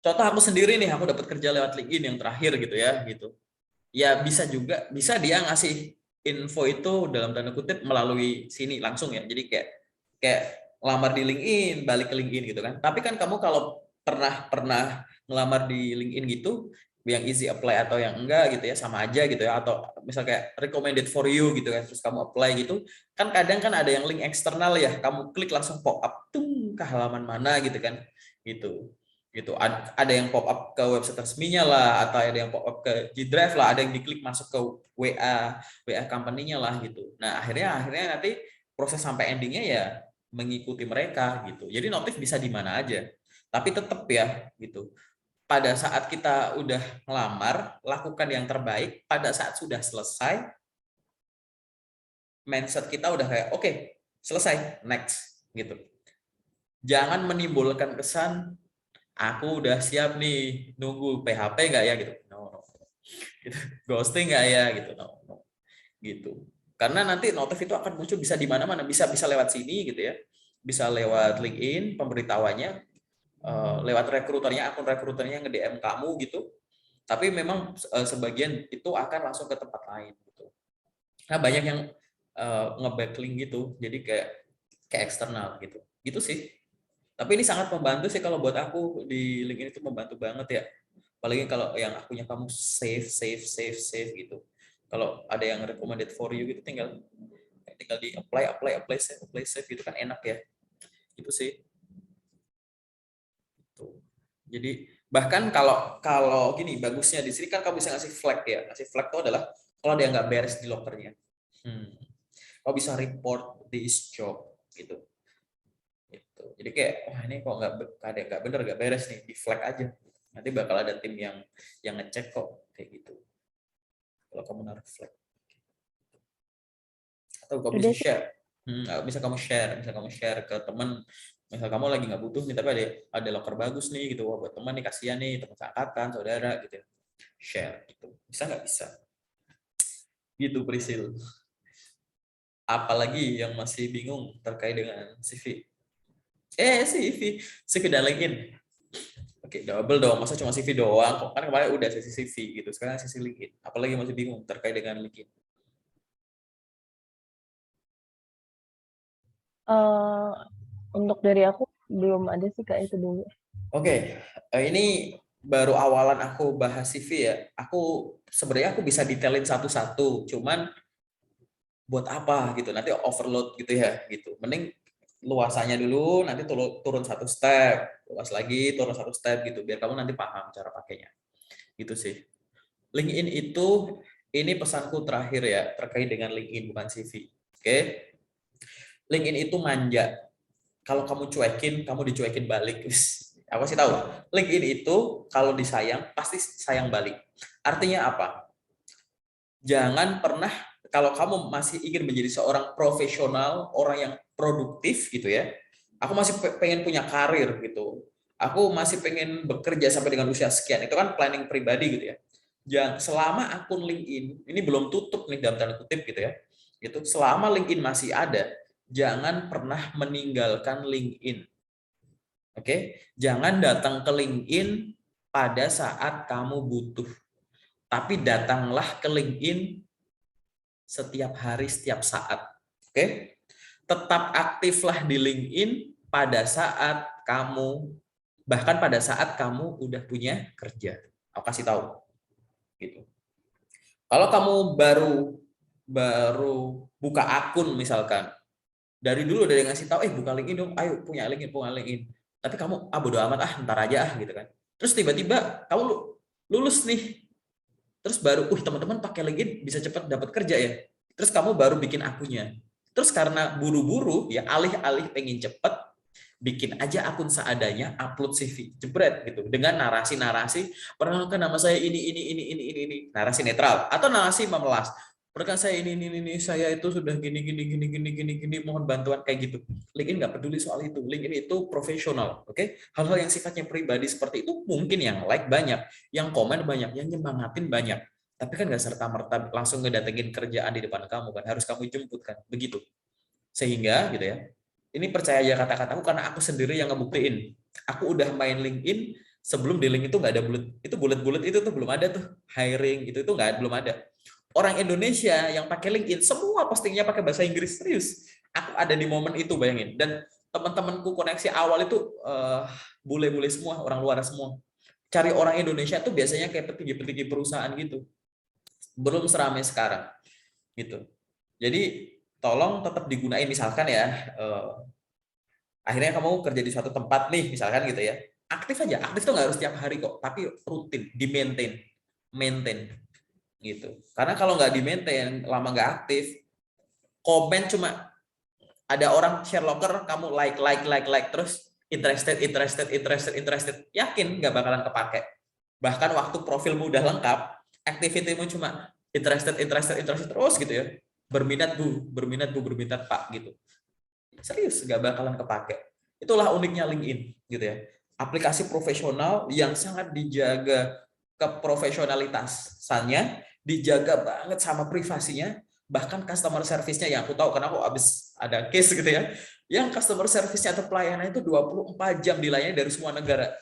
Contoh aku sendiri nih, aku dapat kerja lewat LinkedIn yang terakhir gitu ya, gitu. Ya bisa juga, bisa dia ngasih info itu dalam tanda kutip melalui sini langsung ya. Jadi kayak ngelamar di LinkedIn, balik ke LinkedIn gitu kan. Tapi kan kamu kalau pernah ngelamar di LinkedIn gitu, yang easy apply atau yang enggak gitu ya, sama aja gitu ya. Atau misal kayak recommended for you gitu kan, terus kamu apply gitu. Kan kadang kan ada yang link eksternal ya, kamu klik langsung pop up tuh ke halaman mana gitu kan. Gitu ada yang pop up ke website resminya lah, atau ada yang pop up ke G-Drive lah, ada yang diklik masuk ke WA company-nya lah gitu. Nah akhirnya nanti proses sampai endingnya ya mengikuti mereka gitu. Jadi notif bisa di mana aja, tapi tetap ya gitu, pada saat kita udah ngelamar lakukan yang terbaik, pada saat sudah selesai mindset kita udah kayak oke, selesai, next gitu. Jangan menimbulkan kesan aku udah siap nih, nunggu PHP nggak ya gitu. No. Gitu. Ghosting nggak ya gitu. No. Gitu. Karena nanti notif itu akan muncul bisa di mana-mana, bisa lewat sini gitu ya. Bisa lewat LinkedIn pemberitahuannya, lewat rekruternya, akun rekruternya nge-DM kamu gitu. Tapi memang sebagian itu akan langsung ke tempat lain gitu. Nah, banyak yang nge-backlink gitu. Jadi kayak eksternal gitu. Gitu sih. Tapi ini sangat membantu sih kalau buat aku, di LinkedIn itu membantu banget ya. Apalagi kalau yang akunya kamu save gitu. Kalau ada yang recommended for you gitu, tinggal di apply save gitu kan, enak ya. Itu sih. Tuh. Jadi bahkan kalau gini, bagusnya di sini kan kamu bisa ngasih flag ya. Ngasih flag itu adalah kalau dia nggak beres di lokernya. Kau bisa report this job gitu. Gitu. Jadi kayak wah ini kok nggak bener, nggak beres nih, di flag aja. Nanti bakal ada tim yang ngecek kok kayak gitu. Kalau kamu naruh flag. Atau kamu bisa Udah sih. share. Bisa kamu share ke teman. Misal kamu lagi nggak butuh nih, tapi ada locker bagus nih gitu, wah buat teman nih, kasihan nih, teman seangkatan, saudara gitu ya. Share gitu. Bisa nggak bisa? Gitu Prisil. Apalagi yang masih bingung terkait dengan CV? CV dan LinkedIn. Oke, double dong. Masa cuma CV doang? Kok kan kemarin udah sesi CV gitu. Sekarang sesi LinkedIn. Apalagi masih bingung terkait dengan LinkedIn? Eh, untuk dari aku belum ada sih Kak itu dulu. Oke, ini baru awalan aku bahas CV ya. Sebenarnya aku bisa detailin satu-satu. Cuman buat apa gitu? Nanti overload gitu ya gitu. Mending luasannya dulu, nanti turun satu step, luas lagi, turun satu step gitu. Biar kamu nanti paham cara pakainya. Gitu sih. LinkedIn itu, ini pesanku terakhir ya, terkait dengan LinkedIn, bukan CV. Oke? LinkedIn itu manja. Kalau kamu cuekin, kamu dicuekin balik. Aku sih tahu. LinkedIn itu kalau disayang, pasti sayang balik. Artinya apa? Jangan pernah, kalau kamu masih ingin menjadi seorang profesional, orang yang produktif gitu ya. Aku masih pengen punya karir gitu. Aku masih pengen bekerja sampai dengan usia sekian. Itu kan planning pribadi gitu ya. Selama akun LinkedIn ini belum tutup nih dalam tanda kutip gitu ya. Itu selama LinkedIn masih ada, jangan pernah meninggalkan LinkedIn. Oke? Jangan datang ke LinkedIn pada saat kamu butuh. Tapi datanglah ke LinkedIn setiap hari, setiap saat. Oke? Tetap aktiflah di LinkedIn pada saat kamu, bahkan pada saat kamu udah punya kerja. Aku kasih tahu. Gitu. Kalau kamu baru baru buka akun misalkan, dari dulu udah ngasih tahu, buka LinkedIn dong, ayo punya LinkedIn, punya LinkedIn. Tapi kamu, bodo amat ntar aja gitu kan. Terus tiba-tiba kamu lulus nih, terus baru, teman-teman pakai LinkedIn bisa cepat dapat kerja ya. Terus kamu baru bikin akunnya. Terus karena buru-buru ya, alih-alih pengen cepet, bikin aja akun seadanya, upload CV, jebret gitu, dengan narasi-narasi, perkenalkan nama saya ini, narasi netral atau narasi memelas. Perkenalkan saya ini, saya itu sudah gini, mohon bantuan kayak gitu. LinkedIn nggak peduli soal itu. LinkedIn itu profesional, oke? Hal-hal yang sifatnya pribadi seperti itu mungkin yang like banyak, yang komen banyak, yang nyemangatin banyak. Tapi kan nggak serta-merta langsung ngedatengin kerjaan di depan kamu kan, harus kamu jemput kan, begitu. Sehingga gitu ya, ini percaya aja kata-kataku karena aku sendiri yang ngebuktiin. Aku udah main LinkedIn sebelum di link itu nggak ada bulat itu tuh belum ada tuh, hiring itu nggak, belum ada. Orang Indonesia yang pakai LinkedIn semua postingnya pakai bahasa Inggris, serius. Aku ada di momen itu, bayangin. Dan teman-temanku koneksi awal itu bule-bule semua, orang luar semua. Cari orang Indonesia tuh biasanya kayak petinggi-petinggi perusahaan gitu. Belum seramai sekarang gitu. Jadi tolong tetap digunain, misalkan ya, akhirnya kamu kerja di suatu tempat nih misalkan gitu ya, aktif aja. Aktif tuh nggak harus tiap hari kok, tapi rutin, di maintain gitu. Karena kalau nggak di maintain, lama nggak aktif, komen cuma ada orang share locker, kamu like terus, interested, yakin nggak bakalan kepake. Bahkan waktu profilmu udah lengkap, activity-mu cuma interested terus gitu ya, berminat pak gitu, serius nggak bakalan kepake. Itulah uniknya LinkedIn gitu ya, aplikasi profesional yang sangat dijaga keprofesionalitasannya, dijaga banget sama privasinya. Bahkan customer service-nya, yang aku tahu karena aku habis ada case gitu ya, yang customer service-nya atau pelayanan itu 24 jam dilayani dari semua negara.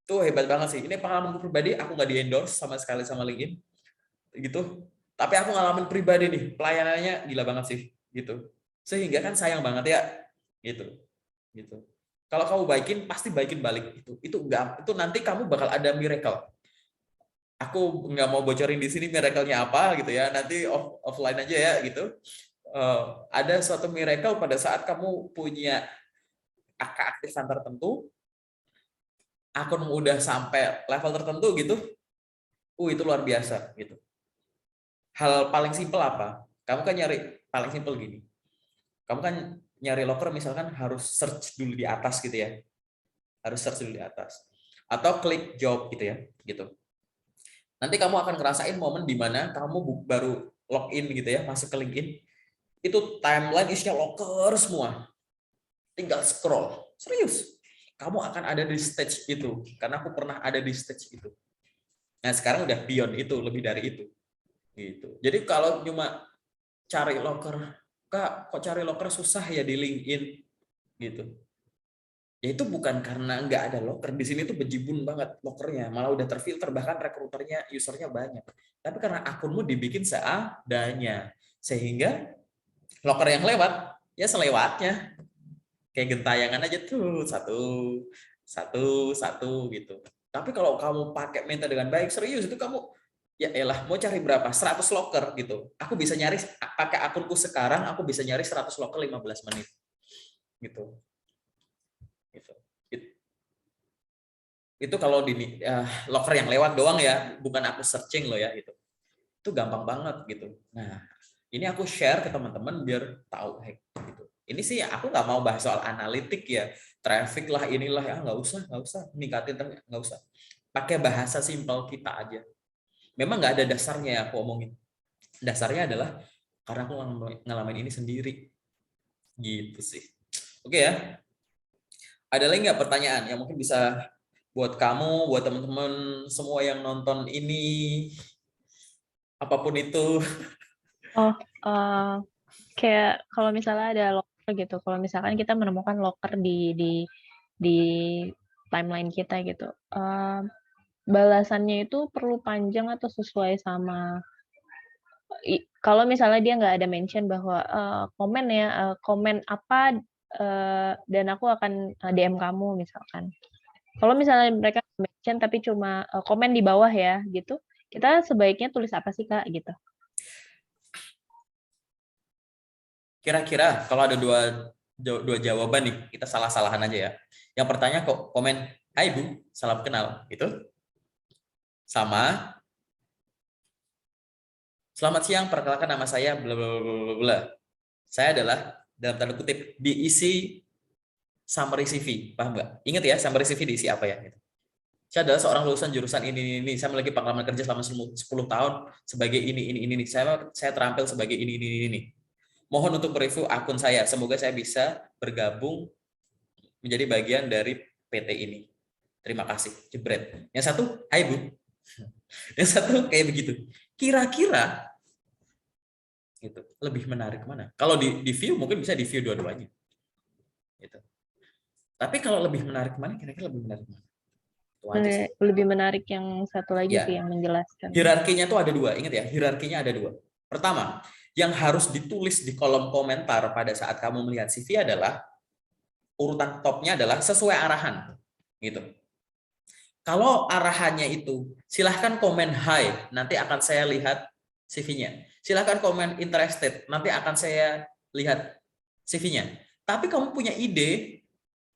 Itu hebat banget sih. Ini pengalaman pribadi, aku nggak di-endorse sama sekali sama LinkedIn gitu. Tapi aku ngalamin pribadi nih, pelayanannya gila banget sih gitu. Sehingga kan sayang banget ya gitu. Gitu. Kalau kamu baikin, pasti baikin balik itu. Itu nanti kamu bakal ada miracle. Aku nggak mau bocorin di sini miracle-nya apa gitu ya. Nanti offline aja ya gitu. Ada suatu miracle pada saat kamu punya angka aktifan tertentu, akun udah sampai level tertentu gitu. Itu luar biasa gitu. Hal paling simpel apa? Kamu kan nyari, paling simpel gini. Kamu kan nyari locker misalkan harus search dulu di atas gitu ya. Harus search dulu di atas. Atau klik job gitu ya, gitu. Nanti kamu akan ngerasain momen di mana kamu baru login gitu ya, masuk ke LinkedIn, itu timeline isinya locker semua. Tinggal scroll. Serius. Kamu akan ada di stage itu. Karena aku pernah ada di stage itu. Nah, sekarang udah beyond itu, lebih dari itu. gitu. Jadi kalau cuma cari loker, Kak, kok cari loker susah ya di LinkedIn gitu. Ya itu bukan karena nggak ada loker. Di sini tuh bejibun banget lokernya, malah udah terfilter, bahkan rekruternya, usernya banyak. Tapi karena akunmu dibikin seadanya, sehingga loker yang lewat, ya selewatnya. Kayak gentayangan aja tuh, satu gitu. Tapi kalau kamu pakai minta dengan baik, serius itu kamu, ya elah, mau cari berapa? 100 loker gitu. Aku bisa nyari, pakai akunku sekarang, aku bisa nyari 100 loker 15 menit. Gitu. Gitu. Itu kalau di loker yang lewat doang ya, bukan aku searching loh ya gitu. Itu gampang banget gitu. Nah, ini aku share ke teman-teman biar tahu gitu. Ini sih aku nggak mau bahas soal analitik ya, traffic lah inilah ya, nggak usah ningkatin, nggak usah. Pakai bahasa simpel kita aja. Memang nggak ada dasarnya ya aku omongin. Dasarnya adalah karena aku ngalamin ini sendiri, gitu sih. Oke ya. Ada lagi nggak pertanyaan yang mungkin bisa buat kamu, buat teman-teman semua yang nonton ini, apapun itu. Oh, kayak kalau misalnya ada loker gitu, kalau misalkan kita menemukan loker di timeline kita gitu, balasannya itu perlu panjang atau sesuai sama kalau misalnya dia nggak ada mention bahwa, komen ya, komen apa, dan aku akan, DM kamu misalkan. Kalau misalnya mereka mention tapi cuma, komen di bawah ya gitu, kita sebaiknya tulis apa sih, Kak, gitu? Kira-kira kalau ada dua jawaban nih, kita salah-salahan aja ya. Yang pertanyaan kok komen, "Hai Bu, salam kenal." Gitu. Sama, "Selamat siang, perkenalkan nama saya bla bla bla bla bla. Saya adalah dalam tanda kutip diisi summary CV." Paham nggak? Ingat ya, summary CV diisi apa ya gitu. Saya adalah seorang lulusan jurusan ini. Saya memiliki pengalaman kerja selama 10 tahun sebagai ini. Saya terampil sebagai ini. Mohon untuk mereview akun saya. Semoga saya bisa bergabung menjadi bagian dari PT ini. Terima kasih. Jebret. Yang satu, "Hai Bu." Yang satu kayak begitu. Kira-kira gitu, lebih menarik mana? Kalau di view mungkin bisa di view dua-duanya. Gitu. Tapi kalau lebih menarik mana? Kira-kira lebih menarik mana? Itu aja sih. Lebih menarik yang satu lagi sih, Ya, yang menjelaskan. hierarkinya tuh ada dua. Ingat ya, hierarkinya ada dua. Pertama, yang harus ditulis di kolom komentar pada saat kamu melihat CV adalah urutan topnya adalah sesuai arahan. Gitu. Kalau arahannya itu, silahkan komen hi, nanti akan saya lihat CV-nya. Silahkan komen interested, nanti akan saya lihat CV-nya. Tapi kamu punya ide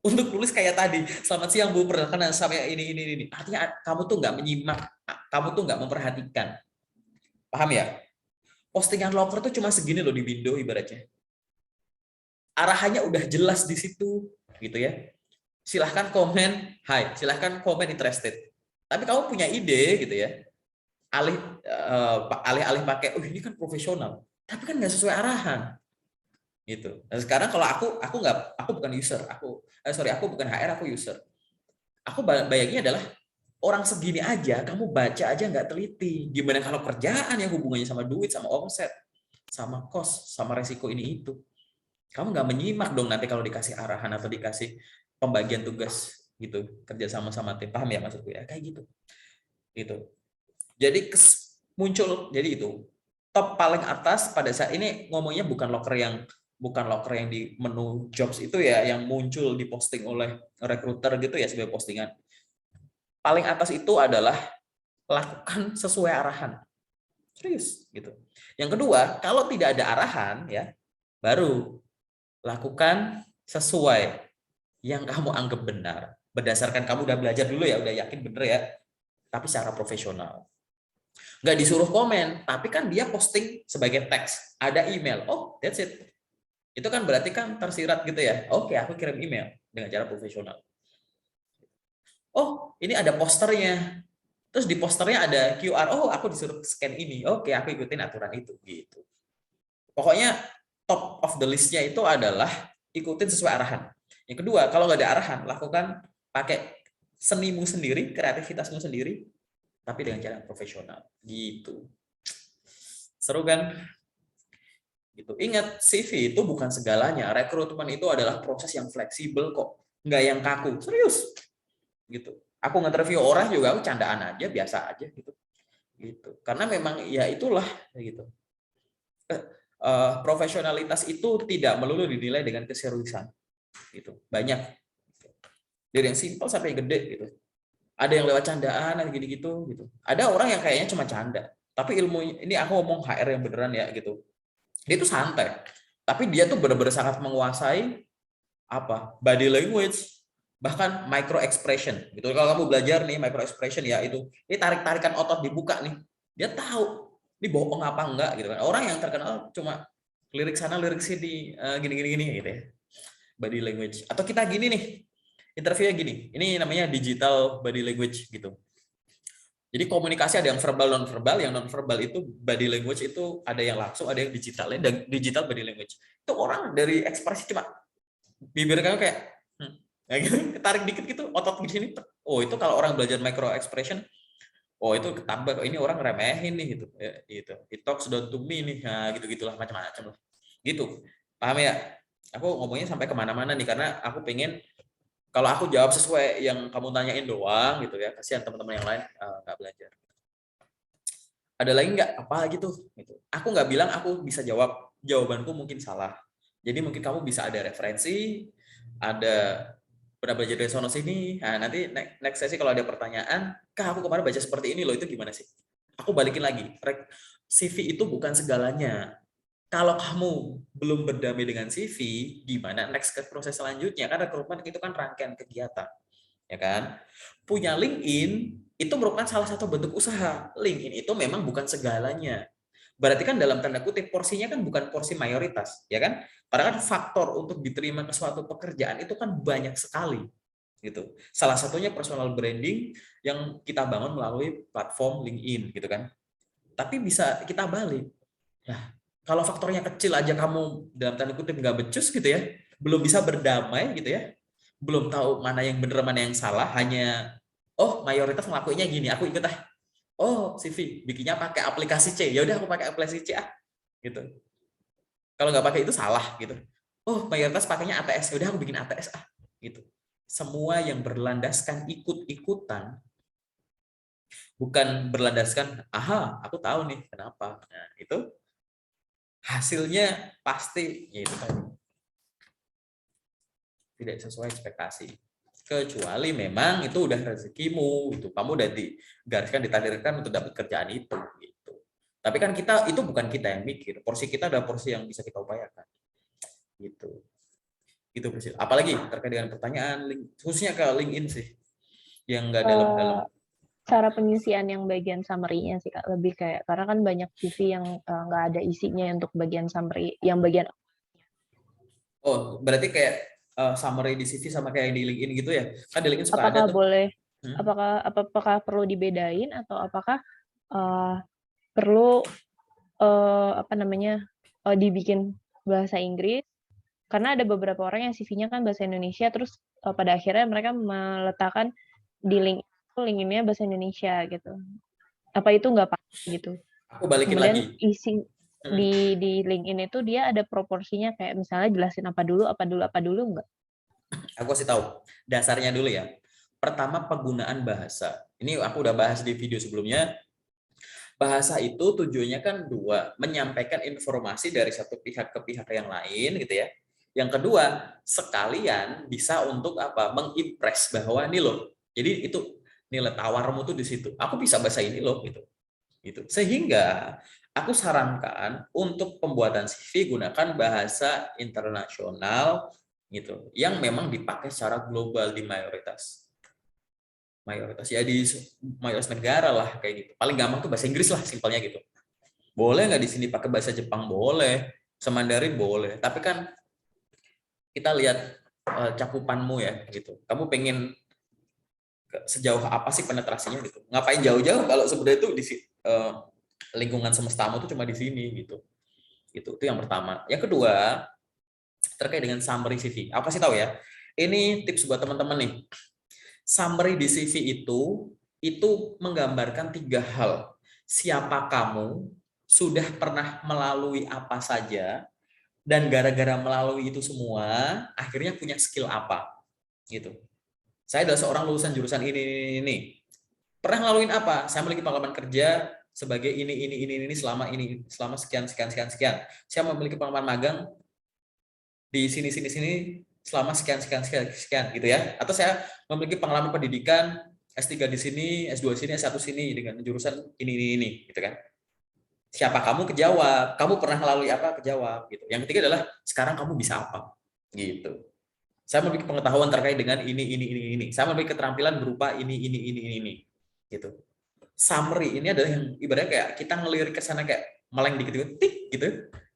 untuk tulis kayak tadi, "Selamat siang Bu, perkenalkan saya ini. Artinya kamu tuh nggak menyimak, kamu tuh nggak memperhatikan. Paham ya? Postingan loker tuh cuma segini loh di window ibaratnya. Arahannya udah jelas di situ, gitu ya. Silahkan komen hi, silahkan komen interested. Tapi kamu punya ide gitu ya, alih-alih pakai, "Oh ini kan profesional," tapi kan nggak sesuai arahan gitu. Dan sekarang kalau aku bukan user, aku bukan HR, aku user. Aku bayangnya adalah orang segini aja, kamu baca aja nggak teliti. Gimana kalau kerjaan yang hubungannya sama duit, sama omset, sama cost, sama resiko ini itu. Kamu nggak menyimak dong nanti kalau dikasih arahan atau dikasih pembagian tugas gitu, kerja sama tim. Paham ya maksudku ya? Kayak gitu. Gitu. Jadi muncul, jadi itu top paling atas pada saat ini ngomongnya bukan loker yang di menu jobs itu ya, yang muncul diposting oleh recruiter gitu ya sebagai postingan. Paling atas itu adalah lakukan sesuai arahan. Serius gitu. Yang kedua, kalau tidak ada arahan ya, baru lakukan sesuai yang kamu anggap benar. Berdasarkan kamu udah belajar dulu ya, udah yakin bener ya, tapi secara profesional. Nggak disuruh komen, tapi kan dia posting sebagai teks, ada email, oh that's it. Itu kan berarti kan tersirat gitu ya, oke aku kirim email dengan cara profesional. Oh ini ada posternya, terus di posternya ada QR, oh aku disuruh scan ini, oke aku ikutin aturan itu gitu. Pokoknya top of the list-nya itu adalah ikutin sesuai arahan. Yang kedua, kalau nggak ada arahan, lakukan pakai senimu sendiri, kreativitasmu sendiri, tapi dengan cara profesional gitu. Seru kan? Gitu. Ingat, CV itu bukan segalanya. Rekrutmen itu adalah proses yang fleksibel kok, nggak yang kaku. Serius. Gitu. Aku nge-review orang juga aku candaan aja, biasa aja gitu. Gitu. Karena memang ya itulah gitu. Profesionalitas itu tidak melulu dinilai dengan keseriusan. Gitu. Banyak. Dari yang simpel sampai yang gede gitu. Ada yang lewat candaan dan gitu-gitu gitu. Ada orang yang kayaknya cuma canda. Tapi ilmu ini aku ngomong HR yang beneran ya gitu. Dia tuh santai. Tapi dia tuh benar-benar sangat menguasai apa? Body language, bahkan micro expression. Gitu. Kalau kamu belajar nih micro expression ya itu, ini tarik-tarikan otot dibuka nih. Dia tahu ini bohong apa enggak gitu kan. Orang yang terkenal cuma lirik sana lirik sini gini-gini gitu ya. Body language. Atau kita gini nih. Interviewnya gini. Ini namanya digital body language gitu. Jadi komunikasi ada yang verbal non verbal, yang non verbal itu body language itu ada yang langsung, ada yang digital. Dan digital body language itu orang dari ekspresi cuma bibir kamu kayak ya gitu, ketarik dikit gitu, otot di sini. Oh itu kalau orang belajar micro expression, oh itu ketambah ini orang remehin nih gitu, ya, gitu. It talks down to me nih, nah, gitu gitulah macam-macam lah. Gitu, paham ya? Aku ngomongnya sampai kemana-mana nih karena aku pengen kalau aku jawab sesuai yang kamu tanyain doang gitu ya, kasihan teman-teman yang lain nggak belajar. Ada lagi nggak apa gitu? Aku nggak bilang aku bisa jawab, jawabanku mungkin salah. Jadi mungkin kamu bisa ada referensi, ada pernah belajar dari sono sini. Nah, nanti next sesi kalau ada pertanyaan, Kak aku kemarin baca seperti ini loh, itu gimana sih? Aku balikin lagi. CV itu bukan segalanya. Kalau kamu belum berdamai dengan CV, gimana next ke proses selanjutnya? Karena rekrutmen itu kan rangkaian kegiatan, ya kan? Punya LinkedIn itu merupakan salah satu bentuk usaha. LinkedIn itu memang bukan segalanya. Berarti kan dalam tanda kutip porsinya kan bukan porsi mayoritas, ya kan? Karena kan faktor untuk diterima ke suatu pekerjaan itu kan banyak sekali, gitu. Salah satunya personal branding yang kita bangun melalui platform LinkedIn, gitu kan? Tapi bisa kita balik. Nah, kalau faktornya kecil aja kamu dalam tanda kutip nggak becus gitu ya, belum bisa berdamai gitu ya, belum tahu mana yang benar mana yang salah, hanya oh mayoritas ngelakuinnya gini, aku ikut ah. Oh CV bikinnya pakai aplikasi C, ya udah aku pakai aplikasi C ah, gitu. Kalau nggak pakai itu salah gitu. Oh mayoritas pakainya ATS, ya udah aku bikin ATS ah, gitu. Semua yang berlandaskan ikut-ikutan, bukan berlandaskan, aha aku tahu nih kenapa. Nah itu hasilnya pasti ya itu tadi tidak sesuai ekspektasi, kecuali memang itu udah rezekimu itu kamu udah digariskan ditakdirkan untuk dapat kerjaan itu gitu. Tapi kan kita itu bukan kita yang mikir, porsi kita adalah porsi yang bisa kita upayakan gitu. Itu Priscil. Apalagi terkait dengan pertanyaan khususnya ke LinkedIn sih yang nggak dalam-dalam. Cara pengisian yang bagian summary-nya sih Kak, lebih kayak karena kan banyak CV yang nggak ada isinya untuk bagian summary, yang bagian Oh berarti kayak summary di CV sama kayak di LinkedIn gitu ya? Kan di LinkedIn suka ada apakah tuh. boleh, apakah perlu dibedain atau apakah perlu dibikin bahasa Inggris? Karena ada beberapa orang yang CV-nya kan bahasa Indonesia, terus pada akhirnya mereka meletakkan di LinkedIn-nya bahasa Indonesia gitu. Apa itu nggak apa-apa gitu? Aku balikin Kemudian lagi. isi di LinkedIn itu dia ada proporsinya kayak misalnya jelasin apa dulu nggak? Aku kasih tahu dasarnya dulu ya. Pertama penggunaan bahasa. Ini aku udah bahas di video sebelumnya. Bahasa itu tujuannya kan dua, menyampaikan informasi dari satu pihak ke pihak yang lain gitu ya. Yang kedua, sekalian bisa untuk apa? Mengimpress bahwa ini loh. Jadi itu nilai tawarmu tuh di situ. Aku bisa bahasa ini loh gitu. Gitu. Sehingga aku sarankan untuk pembuatan CV gunakan bahasa internasional gitu yang memang dipakai secara global di mayoritas ya di mayoritas negara lah kayak gitu. Paling gampang tuh bahasa Inggris lah simpelnya gitu. Boleh nggak di sini pakai bahasa Jepang? Boleh. Mandarin boleh. Tapi kan kita lihat cakupanmu ya gitu. Kamu pengen sejauh apa sih penetrasinya gitu. Ngapain jauh-jauh kalau sebenarnya itu di lingkungan semestamu tuh cuma di sini gitu. Itu yang pertama. Yang kedua, terkait dengan summary CV. Apa sih tahu ya? Ini tips buat teman-teman nih. Summary di CV itu menggambarkan 3 hal. Siapa kamu, sudah pernah melalui apa saja, dan gara-gara melalui itu semua, akhirnya punya skill apa, gitu. Saya adalah seorang lulusan jurusan ini. Pernah ngelaluin apa? Saya memiliki pengalaman kerja sebagai ini selama sekian. Saya memiliki pengalaman magang di sini selama sekian gitu ya. Atau saya memiliki pengalaman pendidikan S3 di sini, S2 sini, S1 sini dengan jurusan ini gitu kan. Siapa kamu kejawab, kamu pernah melalui apa kejawab gitu. Yang ketiga adalah sekarang kamu bisa apa gitu. Saya memiliki pengetahuan terkait dengan ini. Saya memiliki keterampilan berupa ini gitu. Summary ini adalah yang ibaratnya kayak kita ngelirik ke sana kayak meleng dikit-dikit tik gitu.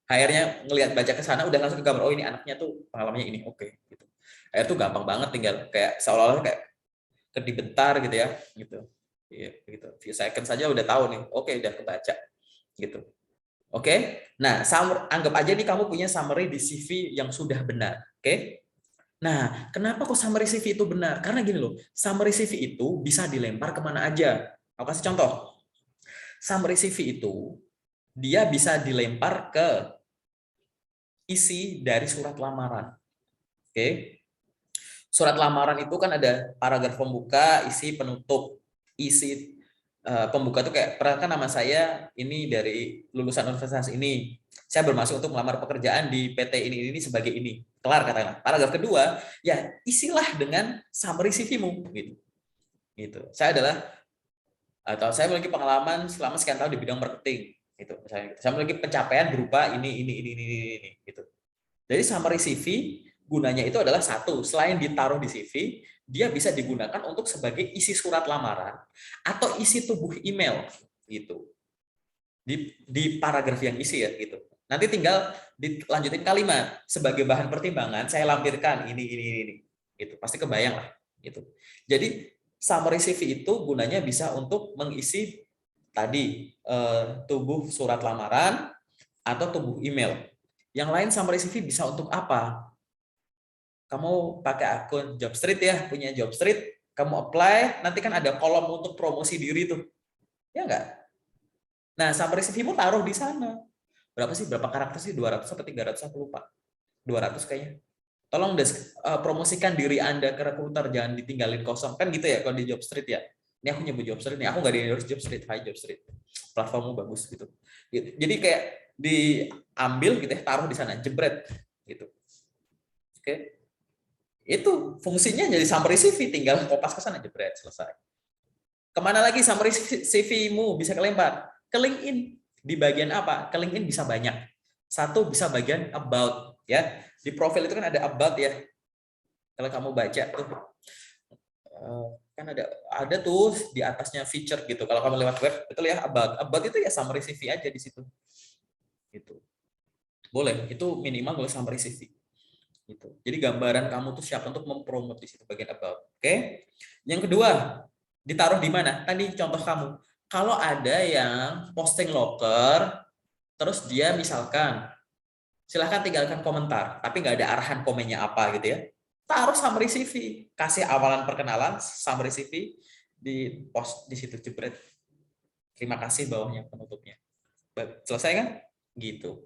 HR-nya ngelihat baca ke sana udah langsung ke gambar, oh ini anaknya tuh pengalamannya ini, oke gitu. HR tuh gampang banget, tinggal kayak seolah-olah kayak kedibentar gitu ya gitu. Iya gitu. Few second saja udah tahu nih. Oke, udah kebaca gitu. Oke. Nah, anggap aja nih kamu punya summary di CV yang sudah benar, oke? Nah, kenapa kok summary CV itu benar? Karena gini loh, summary CV itu bisa dilempar kemana aja. Aku kasih contoh. Summary CV itu dia bisa dilempar ke isi dari surat lamaran. Oke. Surat lamaran itu kan ada paragraf pembuka, isi penutup. Isi pembuka itu kayak, perkenalkan nama saya ini dari lulusan universitas ini. Saya bermaksud untuk melamar pekerjaan di PT ini sebagai ini. Kelar katakanlah. Paragraf kedua, ya isilah dengan summary CV-mu gitu. Gitu. Saya memiliki pengalaman selama sekian tahun di bidang marketing gitu. Saya memiliki pencapaian berupa ini gitu. Jadi summary CV gunanya itu adalah satu, selain ditaruh di CV, dia bisa digunakan untuk sebagai isi surat lamaran atau isi tubuh email gitu. Di paragraf yang isi ya gitu. Nanti tinggal dilanjutin kalimat sebagai bahan pertimbangan saya lampirkan ini gitu. Pasti kebayang lah gitu. Jadi summary CV itu gunanya bisa untuk mengisi tadi tubuh surat lamaran atau tubuh email. Yang lain summary CV bisa untuk apa? Kamu pakai akun Jobstreet ya, punya Jobstreet, kamu apply, nanti kan ada kolom untuk promosi diri tuh. Ya enggak? Nah, summary CV-mu taruh di sana. Berapa sih? Berapa karakter sih? 200 atau 300? Aku lupa. 200 kayaknya. Tolong promosikan diri Anda ke rekruter, jangan ditinggalin kosong. Kan gitu ya kalau di Jobstreet ya. Ini aku nyebut Jobstreet nih, aku nggak di endorse Jobstreet, hai Jobstreet. Platformmu bagus gitu. Jadi kayak diambil gitu ya, taruh di sana, jebret gitu. Oke. Itu fungsinya jadi summary CV, tinggal kopas ke sana, jebret, selesai. Kemana lagi summary CV-mu bisa kelempar? Ke LinkedIn. Di bagian apa? Ke LinkedIn bisa banyak. Satu bisa bagian about ya. Di profil itu kan ada about ya. Kalau kamu baca tuh kan ada tuh di atasnya feature gitu. Kalau kamu lewat web, betul ya, about itu ya summary CV aja di situ. Gitu. Boleh, itu minimal boleh summary CV. Gitu. Jadi gambaran kamu tuh siap untuk mempromot di situ bagian about. Oke. Yang kedua, ditaruh di mana? Tadi contoh kamu. Kalau ada yang posting loker, terus dia misalkan, silahkan tinggalkan komentar, tapi nggak ada arahan komennya apa gitu ya. Taruh summary CV, kasih awalan perkenalan, summary CV, di post di situ jebret. Terima kasih bawahnya penutupnya. Selesai kan? Gitu.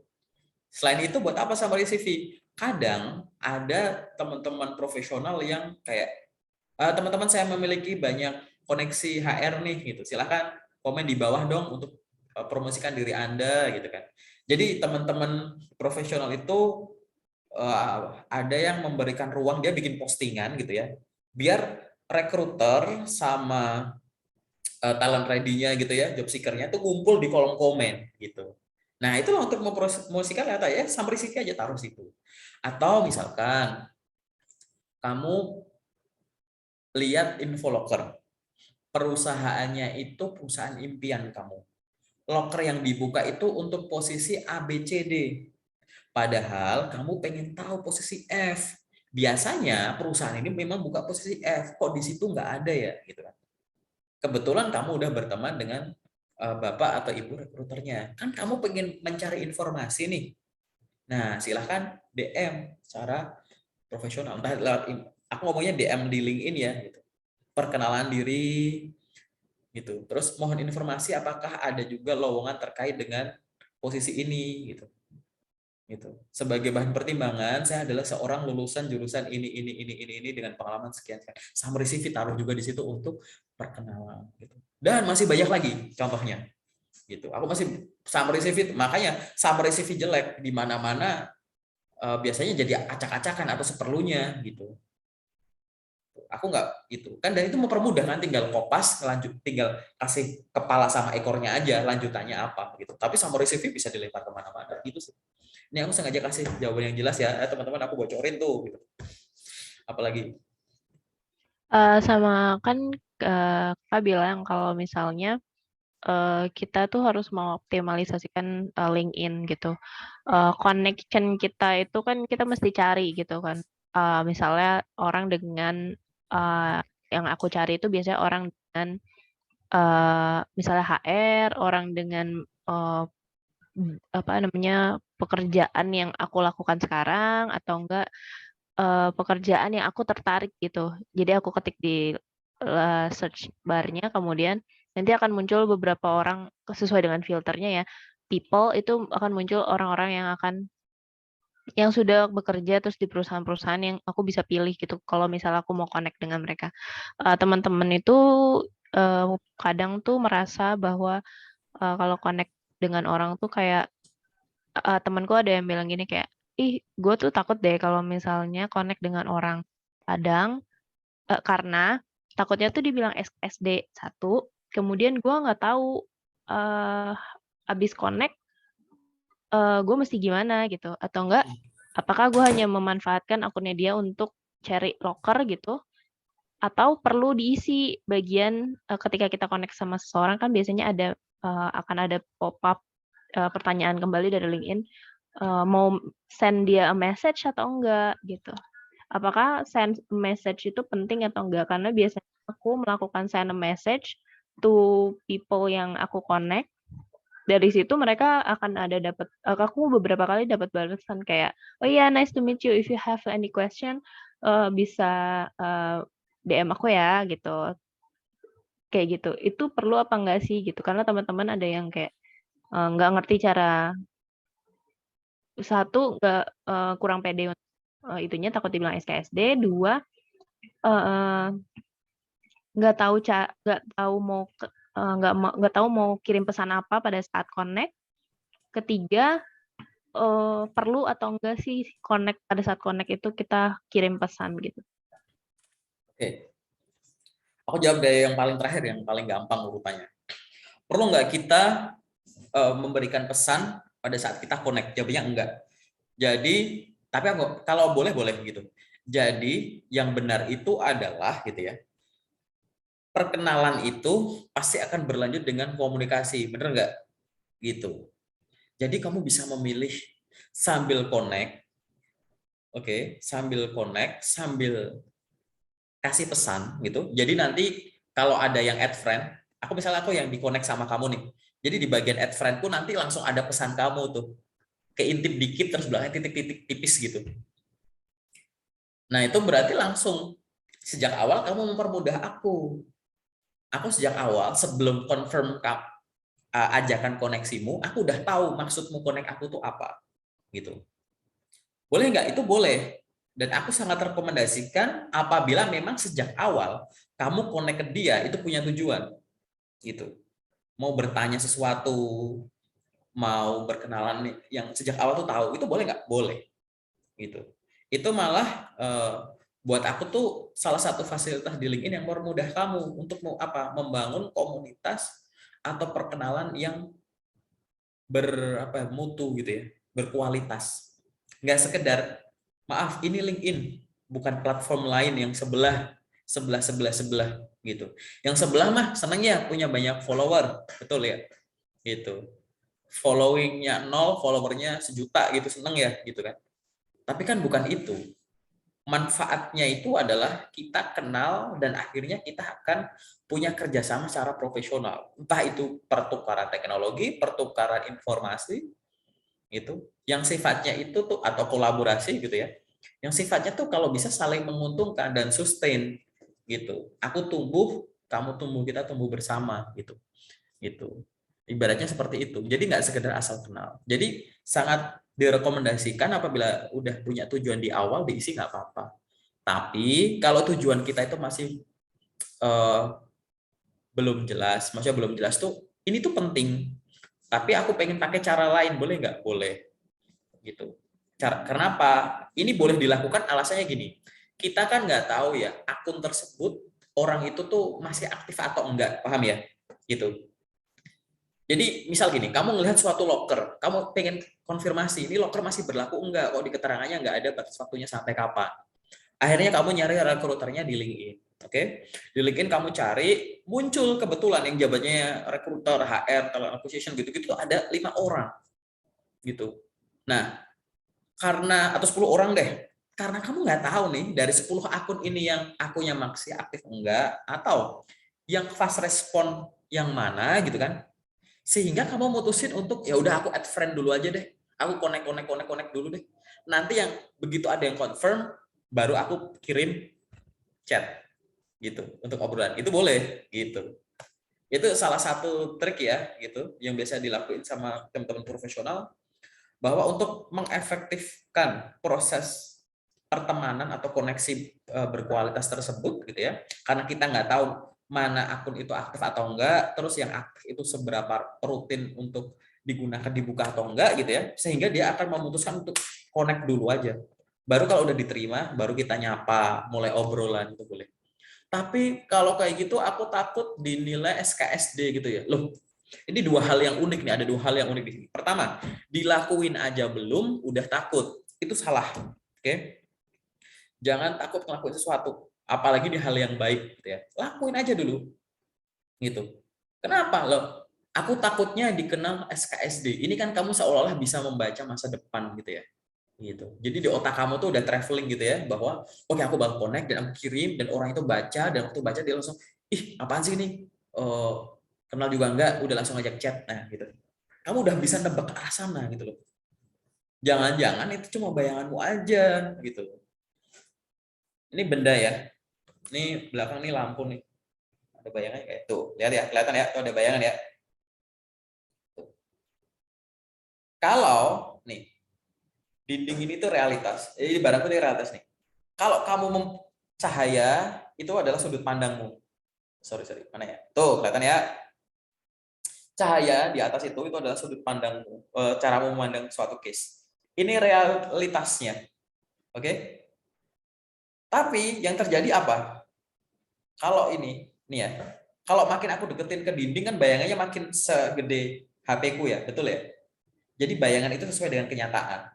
Selain itu buat apa summary CV? Kadang ada teman-teman profesional yang kayak teman-teman saya memiliki banyak koneksi HR nih gitu. Silahkan komen di bawah dong untuk promosikan diri Anda gitu kan. Jadi teman-teman profesional itu ada yang memberikan ruang, dia bikin postingan gitu ya. Biar recruiter sama talent ready-nya gitu ya, job seeker-nya tuh ngumpul di kolom komen gitu. Nah, itulah untuk mempromosikan data ya, summary CV aja taruh situ. Atau misalkan kamu lihat info locker. Perusahaannya itu perusahaan impian kamu. Locker yang dibuka itu untuk posisi A, B, C, D. Padahal kamu pengen tahu posisi F. Biasanya perusahaan ini memang buka posisi F. Kok di situ nggak ada ya? Gitu kan. Kebetulan kamu udah berteman dengan bapak atau ibu rekruternya. Kan kamu pengen mencari informasi nih. Nah, silahkan DM secara profesional. Entah lewat, aku ngomongnya DM di LinkedIn ya. Gitu. Perkenalan diri, gitu. Terus mohon informasi apakah ada juga lowongan terkait dengan posisi ini gitu. Sebagai bahan pertimbangan, saya adalah seorang lulusan jurusan ini dengan pengalaman sekian. Summary CV taruh juga di situ untuk perkenalan gitu. Dan masih banyak lagi contohnya gitu. Aku masih summary CV, makanya summary CV jelek di mana-mana biasanya jadi acak-acakan atau seperlunya gitu. Aku nggak gitu kan, dan itu mempermudah kan, tinggal kopas lanjut, tinggal kasih kepala sama ekornya aja lanjutannya apa gitu. Tapi summary CV bisa dilempar kemana-mana gitu sih. Ini aku sengaja kasih jawaban yang jelas ya, teman-teman, aku bocorin tuh gitu. Apalagi Sama kan Kak bilang kalau misalnya kita tuh harus mengoptimalisasikan LinkedIn gitu. Connection kita itu kan kita mesti cari gitu kan. Misalnya orang dengan uh, yang aku cari itu biasanya orang dengan misalnya HR, orang dengan uh, apa namanya pekerjaan yang aku lakukan sekarang atau enggak pekerjaan yang aku tertarik gitu. Jadi aku ketik di search barnya, kemudian nanti akan muncul beberapa orang sesuai dengan filternya ya. People itu akan muncul orang-orang yang sudah bekerja terus di perusahaan-perusahaan yang aku bisa pilih gitu. Kalau misalnya aku mau connect dengan mereka, teman-teman itu kadang tuh merasa bahwa kalau connect dengan orang tuh kayak temanku ada yang bilang gini kayak, ih, gue tuh takut deh kalau misalnya connect dengan orang Padang karena takutnya tuh dibilang SD satu, kemudian gue nggak tahu eh abis connect gue mesti gimana gitu, atau enggak apakah gue hanya memanfaatkan akunnya dia untuk cari loker gitu, atau perlu diisi bagian ketika kita connect sama seseorang kan biasanya ada akan ada pop-up pertanyaan kembali dari LinkedIn, mau send dia a message atau enggak gitu. Apakah send message itu penting atau enggak? Karena biasanya aku melakukan send a message to people yang aku connect. Dari situ mereka akan ada dapat, aku beberapa kali dapat balasan kayak, oh iya nice to meet you, if you have any question bisa DM aku ya gitu. Kayak gitu. Itu perlu apa enggak sih gitu? Karena teman-teman ada yang kayak nggak ngerti cara, satu nggak kurang pede itunya, takut dibilang SKSD, dua eh, nggak tahu nggak tahu mau nggak tahu mau kirim pesan apa pada saat connect. Ketiga, perlu atau enggak sih connect, pada saat connect itu kita kirim pesan gitu. oke, aku jawab dari yang paling terakhir, yang paling gampang rupanya. Perlu nggak kita memberikan pesan pada saat kita connect? Jawabnya enggak. Jadi, tapi aku, kalau boleh gitu. Jadi yang benar itu adalah gitu ya, perkenalan itu pasti akan berlanjut dengan komunikasi, bener nggak? Gitu. Jadi kamu bisa memilih sambil connect, oke, sambil connect, sambil kasih pesan gitu. Jadi nanti kalau ada yang add friend, aku yang di connect sama kamu nih. Jadi di bagian add friendku nanti langsung ada pesan kamu tuh, keintip dikit terus belakangnya titik-titik tipis gitu. Nah itu berarti langsung sejak awal kamu mempermudah aku. Aku sejak awal sebelum confirm ajakan koneksimu, aku udah tahu maksudmu connect aku tuh apa gitu. Boleh nggak? Itu boleh. Dan aku sangat rekomendasikan apabila memang sejak awal kamu connect ke dia itu punya tujuan gitu. Mau bertanya sesuatu, mau berkenalan yang sejak awal tuh tahu, itu boleh nggak? Boleh gitu. Itu malah buat aku tuh salah satu fasilitas di LinkedIn yang mempermudah kamu untuk membangun komunitas atau perkenalan yang bermutu gitu ya, berkualitas. Nggak sekedar maaf ini LinkedIn, bukan platform lain yang sebelah gitu. Yang sebelah mah senangnya punya banyak follower, betul ya? Gitu. Followingnya 0, followernya 1 juta gitu, seneng ya gitu kan. Tapi kan bukan itu. Manfaatnya itu adalah kita kenal dan akhirnya kita akan punya kerjasama secara profesional. Entah itu pertukaran teknologi, pertukaran informasi, itu yang sifatnya itu tuh, atau kolaborasi gitu ya. Yang sifatnya tuh kalau bisa saling menguntungkan dan sustain gitu. Aku tumbuh, kamu tumbuh, kita tumbuh bersama gitu. Gitu. Ibaratnya seperti itu. Jadi nggak sekedar asal kenal. Jadi sangat direkomendasikan apabila udah punya tujuan di awal diisi nggak apa-apa. Tapi kalau tujuan kita itu masih eh, belum jelas, maksudnya belum jelas tuh ini tuh penting. Tapi aku pengen pakai cara lain, boleh nggak? Boleh, gitu. Kenapa? Ini boleh dilakukan alasannya gini. Kita kan nggak tahu ya akun tersebut orang itu tuh masih aktif atau enggak, paham ya? Gitu. Jadi misal gini, kamu ngelihat suatu locker, kamu pengen konfirmasi, ini locker masih berlaku enggak? Kok di keterangannya enggak ada batas waktunya sampai kapan? Akhirnya kamu nyari rekruternya di LinkedIn. Oke, di LinkedIn kamu cari, muncul kebetulan yang jabatannya rekruter, HR, talent acquisition gitu-gitu ada 5 orang gitu. Nah, karena atau 10 orang deh. Karena kamu nggak tahu nih dari 10 akun ini yang akunnya masih aktif enggak atau yang fast respon yang mana gitu kan. Sehingga kamu mutusin untuk ya udah aku add friend dulu aja deh. Aku connect dulu deh. Nanti yang begitu ada yang confirm baru aku kirim chat gitu untuk obrolan. Itu boleh gitu. Itu salah satu trik ya gitu yang biasa dilakuin sama teman-teman profesional bahwa untuk mengefektifkan proses pertemanan atau koneksi berkualitas tersebut gitu ya. Karena kita nggak tahu mana akun itu aktif atau enggak, terus yang aktif itu seberapa rutin untuk digunakan dibuka atau enggak gitu ya, sehingga dia akan memutuskan untuk connect dulu aja. Baru kalau udah diterima, baru kita nyapa, mulai obrolan itu boleh. Tapi kalau kayak gitu aku takut dinilai SKSD gitu ya. Loh, ini dua hal yang unik nih, ada dua hal yang unik di sini. Pertama, dilakuin aja belum, udah takut. Itu salah. Oke? Jangan takut ngelakuin sesuatu, apalagi di hal yang baik gitu ya. Lakuin aja dulu. Gitu. Kenapa? Loh, aku takutnya dikenal SKSD. Ini kan kamu seolah-olah bisa membaca masa depan gitu ya. Gitu. Jadi di otak kamu tuh udah traveling gitu ya, bahwa oke aku bakal connect dan aku kirim dan orang itu baca dan waktu baca dia langsung apaan sih ini, kenal juga enggak, udah langsung ngajak chat. Nah gitu, kamu udah bisa nebak ke arah sana gitu loh. Jangan-jangan itu cuma bayanganmu aja gitu. Ini benda ya, ini belakang nih lampu nih, ada bayangannya kayak tuh, lihat ya, kelihatan ya, tuh ada bayangan ya. Tuh. Kalau nih dinding ini tuh realitas, jadi barangku ini realitas nih. Kalau kamu cahaya itu adalah sudut pandangmu. Sorry, mana ya? Tuh, kelihatan ya. Cahaya di atas itu adalah sudut pandangmu, caramu memandang suatu case. Ini realitasnya. Oke? Tapi yang terjadi apa? Kalau ini ya. Kalau makin aku deketin ke dinding kan bayangannya makin segede HP-ku ya, betul ya? Jadi bayangan itu sesuai dengan kenyataan.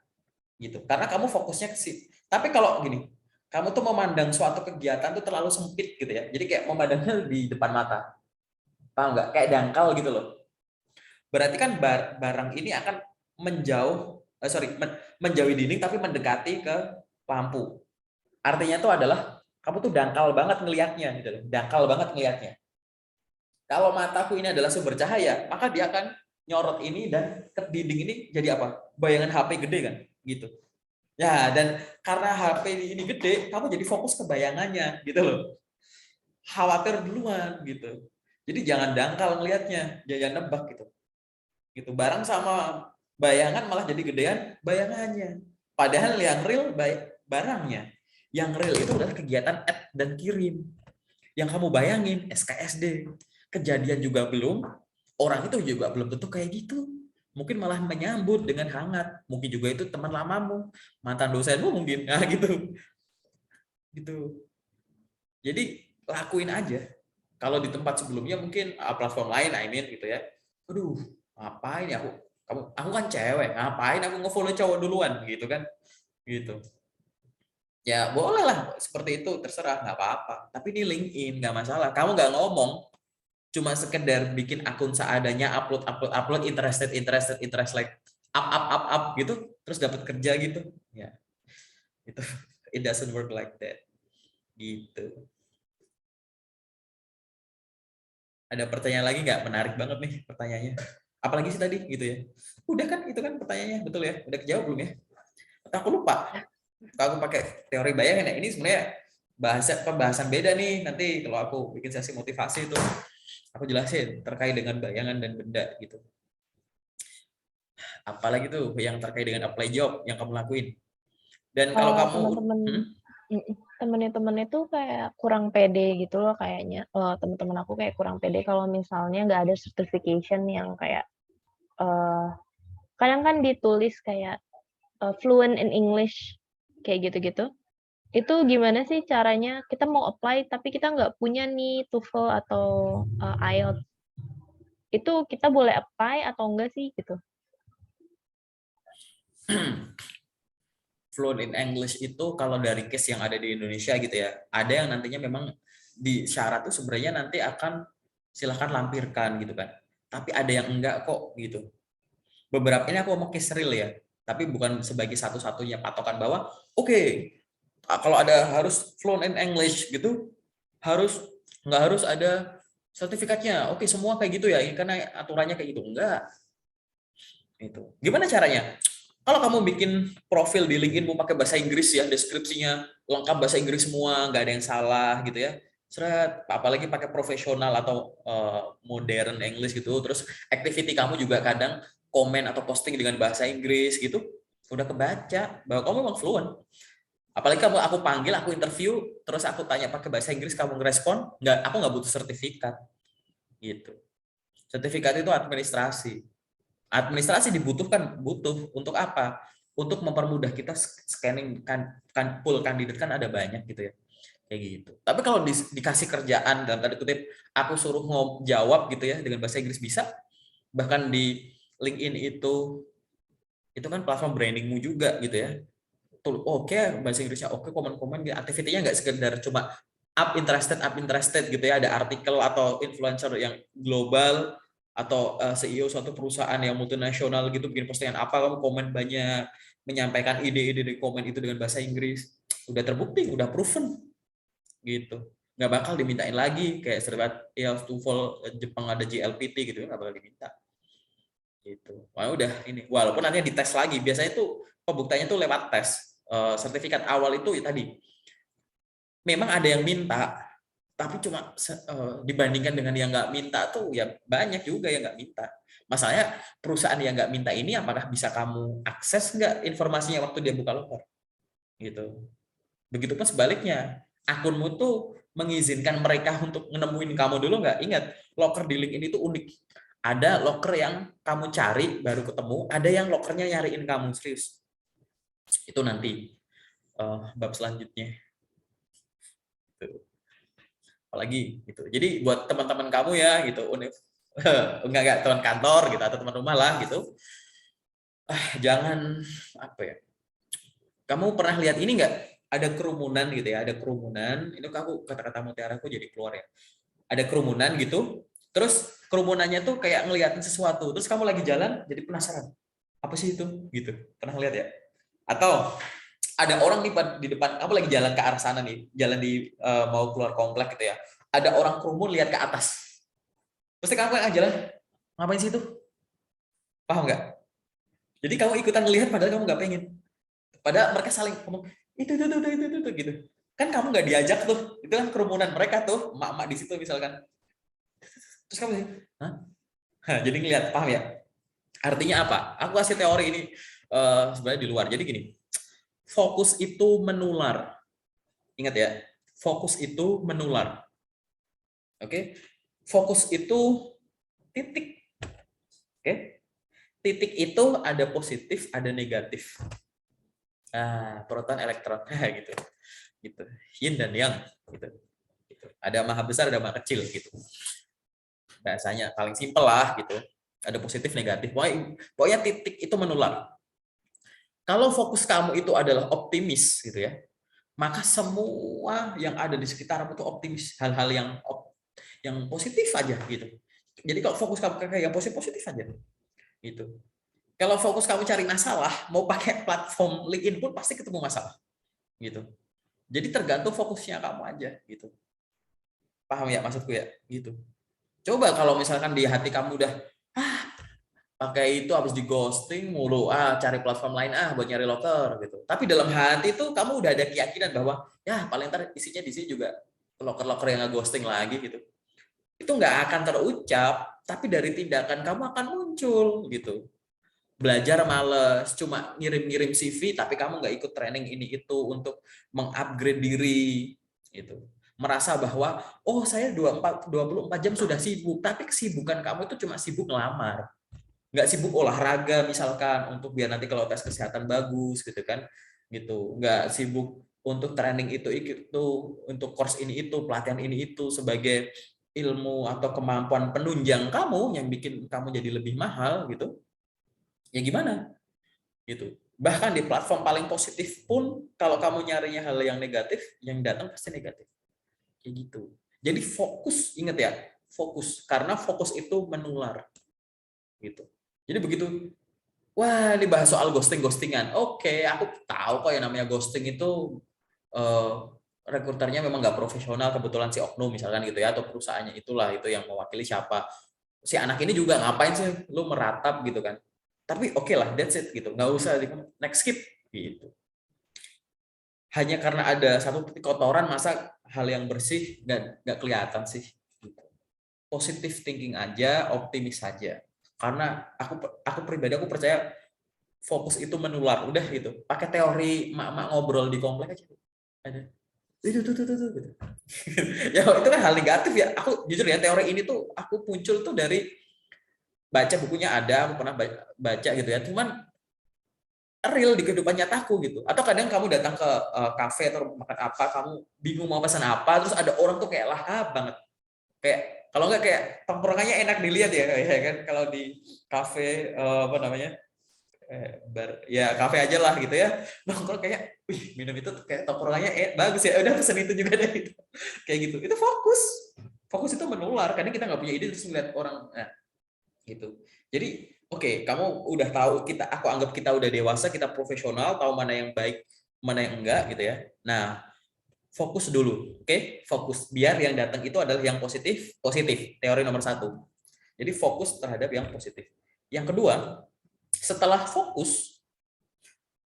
Gitu. Karena kamu fokusnya ke situ. Tapi kalau gini, kamu tuh memandang suatu kegiatan tuh terlalu sempit gitu ya. Jadi kayak memandangnya di depan mata. Paham nggak? Kayak dangkal gitu loh. Berarti kan barang ini akan menjauhi dinding tapi mendekati ke lampu. Artinya itu adalah kamu tuh dangkal banget ngelihatnya gitu loh. Dangkal banget ngelihatnya. Kalau mataku ini adalah sumber cahaya, maka dia akan nyorot ini dan ke dinding ini jadi apa? Bayangan HP gede kan, gitu. Ya, dan karena HP ini gede, kamu jadi fokus ke bayangannya gitu loh. Khawatir duluan gitu. Jadi jangan dangkal ngelihatnya, jangan nebak gitu. Gitu. Barang sama bayangan malah jadi gedean bayangannya. Padahal yang real barangnya. Yang real itu adalah kegiatan add dan kirim. Yang kamu bayangin SKSD. Kejadian juga belum, orang itu juga belum tentu kayak gitu. Mungkin malah menyambut dengan hangat. Mungkin juga itu teman lamamu, mantan dosenmu mungkin. Nah, gitu. Gitu. Jadi lakuin aja. Kalau di tempat sebelumnya mungkin platform lain, gitu ya. Aduh, ngapain ya aku kan cewek, ngapain aku nge-follow cowok duluan gitu kan. Gitu. Ya boleh lah seperti itu, terserah, nggak apa-apa. Tapi ini LinkedIn nggak masalah. Kamu nggak ngomong, cuma sekedar bikin akun seadanya, upload interested like up gitu, terus dapat kerja gitu. Ya, itu it doesn't work like that. Gitu. Ada pertanyaan lagi nggak? Menarik banget nih pertanyaannya. Apalagi sih tadi gitu ya. Udah kan itu kan pertanyaannya, betul ya? Udah kejawab belum ya? Atau aku lupa. Kalau aku pakai teori bayangan ya. Ini sebenarnya pembahasan beda nih nanti kalau aku bikin sesi motivasi itu. Aku jelasin terkait dengan bayangan dan benda gitu. Apalagi tuh yang terkait dengan apply job yang kamu lakuin. Dan kalau kamu Teman-teman temen-temen itu kayak kurang pede gitu loh kayaknya, temen-temen aku kayak kurang pede kalau misalnya nggak ada certification yang kayak, eee, kadang kan ditulis kayak, fluent in English, kayak gitu-gitu. Itu gimana sih caranya kita mau apply tapi kita nggak punya nih TOEFL atau, IELTS, itu kita boleh apply atau enggak sih gitu? fluent in English itu kalau dari case yang ada di Indonesia gitu ya, ada yang nantinya memang di syarat tuh sebenarnya nanti akan silahkan lampirkan gitu kan. Tapi ada yang enggak kok gitu. Beberapa ini aku mau case real ya, tapi bukan sebagai satu-satunya patokan bahwa oke, kalau ada harus fluent in English gitu, nggak harus ada sertifikatnya. Oke, semua kayak gitu ya, karena aturannya kayak gitu. Enggak. Itu. Gimana caranya? Kalau kamu bikin profil di LinkedIn mau pakai bahasa Inggris ya, deskripsinya lengkap bahasa Inggris semua, nggak ada yang salah gitu ya. Seret, apalagi pakai profesional atau modern English gitu. Terus activity kamu juga kadang komen atau posting dengan bahasa Inggris gitu. Udah kebaca bahwa kamu memang fluent. Apalagi aku panggil, aku interview, terus aku tanya pakai bahasa Inggris, kamu ngerespon, aku nggak butuh sertifikat gitu. Sertifikat itu administrasi. Administrasi butuh untuk apa? Untuk mempermudah kita scanning pool kandidat kan ada banyak gitu ya. Kayak gitu. Tapi kalau dikasih kerjaan dalam tanda kutip aku suruh jawab gitu ya dengan bahasa Inggris bisa. Bahkan di LinkedIn itu kan platform brandingmu juga gitu ya. Oke, bahasa Inggrisnya oke, komen-komen aktivitinya nggak sekedar cuma up interested gitu ya, ada artikel atau influencer yang global atau CEO suatu perusahaan yang multinasional gitu bikin postingan apa, kamu komen banyak, menyampaikan ide-ide di komen itu dengan bahasa Inggris, udah terbukti, udah proven gitu, nggak bakal dimintain lagi kayak serbat IELTS, TOEFL Jepang ada JLPT gitu, nggak bakal diminta gitu. Wah udah ini, walaupun nanti dites lagi, biasanya tuh pembuktiannya tuh lewat tes. Sertifikat awal itu ya tadi memang ada yang minta, tapi cuma dibandingkan dengan yang nggak minta tuh ya banyak juga yang nggak minta. Masalahnya perusahaan yang nggak minta ini apakah bisa kamu akses nggak informasinya waktu dia buka loker gitu. Begitupun sebaliknya, akunmu tuh mengizinkan mereka untuk menemuin kamu dulu nggak? Ingat, loker di LinkedIn itu unik. Ada loker yang kamu cari baru ketemu, ada yang lokernya nyariin kamu, serius. Itu nanti bab selanjutnya. Apalagi gitu. Jadi buat teman-teman kamu ya gitu, enggak teman kantor gitu atau teman rumah lah gitu. Jangan apa ya? Kamu pernah lihat ini enggak? Ada kerumunan gitu ya, ada kerumunan. Ini aku kata-kata mutiara aku jadi keluar ya. Ada kerumunan gitu. Terus kerumunannya tuh kayak ngeliatin sesuatu. Terus kamu lagi jalan jadi penasaran. Apa sih itu? Gitu. Pernah lihat ya? Atau ada orang di depan, kamu lagi jalan ke arah sana nih, jalan di mau keluar komplek gitu ya. Ada orang kerumun lihat ke atas. Pasti kamu yang jalan, ngapain sih itu? Paham nggak? Jadi kamu ikutan ngelihat padahal kamu nggak pengen. Padahal mereka saling ngomong, itu, gitu. Kan kamu nggak diajak tuh, itu kan kerumunan mereka tuh, emak-emak di situ misalkan. Terus kamu, hah? Jadi ngelihat, paham ya? Artinya apa? Aku kasih teori ini sebenarnya di luar. Jadi gini, fokus itu menular. Ingat ya, fokus itu menular. Oke, fokus itu titik. Oke, titik itu ada positif, ada negatif. Nah, proton, elektron, gitu, gitu. Yin dan yang, gitu. Gitu. Ada maha besar, ada maha kecil, gitu. Bahasanya paling simpel lah, gitu. Ada positif, negatif. Pokoknya titik itu menular. Kalau fokus kamu itu adalah optimis, gitu ya, maka semua yang ada di sekitarmu itu optimis, hal-hal yang positif aja gitu. Jadi kalau fokus kamu ke yang positif aja gitu. Kalau fokus kamu cari masalah, mau pakai platform LinkedIn pun pasti ketemu masalah gitu. Jadi tergantung fokusnya kamu aja gitu. Paham ya maksudku ya? Gitu. Coba kalau misalkan di hati kamu udah pakai itu habis di ghosting mulu, cari platform lain buat nyari loker gitu. Tapi dalam hati itu kamu udah ada keyakinan bahwa ya paling ntar isinya di sini juga loker-loker yang nge-ghosting lagi gitu. itu nggak akan terucap, tapi dari tindakan kamu akan muncul gitu. Belajar males, cuma ngirim-ngirim CV, tapi kamu nggak ikut training ini itu untuk mengupgrade diri gitu. Merasa bahwa oh saya 24 jam sudah sibuk, tapi kesibukan kamu itu cuma sibuk ngelamar, nggak sibuk olahraga misalkan untuk biar nanti kalau tes kesehatan bagus gitu kan, gitu. Nggak sibuk untuk training itu untuk course ini itu, pelatihan ini itu sebagai ilmu atau kemampuan penunjang kamu yang bikin kamu jadi lebih mahal gitu. Ya gimana gitu. Bahkan di platform paling positif pun kalau kamu nyarinya hal yang negatif, yang datang pasti negatif. Kayak gitu. Jadi fokus, ingat ya, fokus, karena fokus itu menular gitu. Jadi begitu, wah ini bahas soal ghostingan. Oke, aku tahu kok yang namanya ghosting itu eh, rekruternya memang nggak profesional, kebetulan si oknum misalkan gitu ya, atau perusahaannya itulah itu yang mewakili siapa. Si anak ini juga ngapain sih lu meratap gitu kan. Tapi oke lah, that's it gitu. Nggak usah next skip gitu. Hanya karena ada satu titik kotoran, masa hal yang bersih nggak kelihatan sih. Positive thinking aja, optimis saja. Karena aku pribadi aku percaya fokus itu menular. Udah gitu. Pakai teori mak-mak ngobrol di komplek aja. Ada. Itu tuh gitu. Ya itu kan hal negatif ya. Aku jujur ya, teori ini tuh aku muncul tuh dari baca bukunya, ada aku pernah baca gitu ya. Cuman real di kehidupan nyataku gitu. Atau kadang kamu datang ke kafe atau makan apa, kamu bingung mau pesan apa, terus ada orang tuh kayak lahap banget. Kayak kalau nggak kayak tongkrongannya enak dilihat ya kan, kalau di kafe apa namanya? Bar, ya kafe aja lah gitu ya. Nongkrong kayak, wih minum itu kayak tongkrongannya bagus ya, udah pesen itu juga deh gitu. Kayak gitu. Itu fokus. Fokus itu menular, karena kita nggak punya ide terus ngeliat orang. Nah, gitu. Jadi oke, kamu udah tahu, aku anggap kita udah dewasa, kita profesional, tahu mana yang baik, mana yang enggak gitu ya. Nah, fokus dulu, oke? Fokus biar yang datang itu adalah yang positif, positif. Teori nomor 1. Jadi fokus terhadap yang positif. Yang kedua, setelah fokus,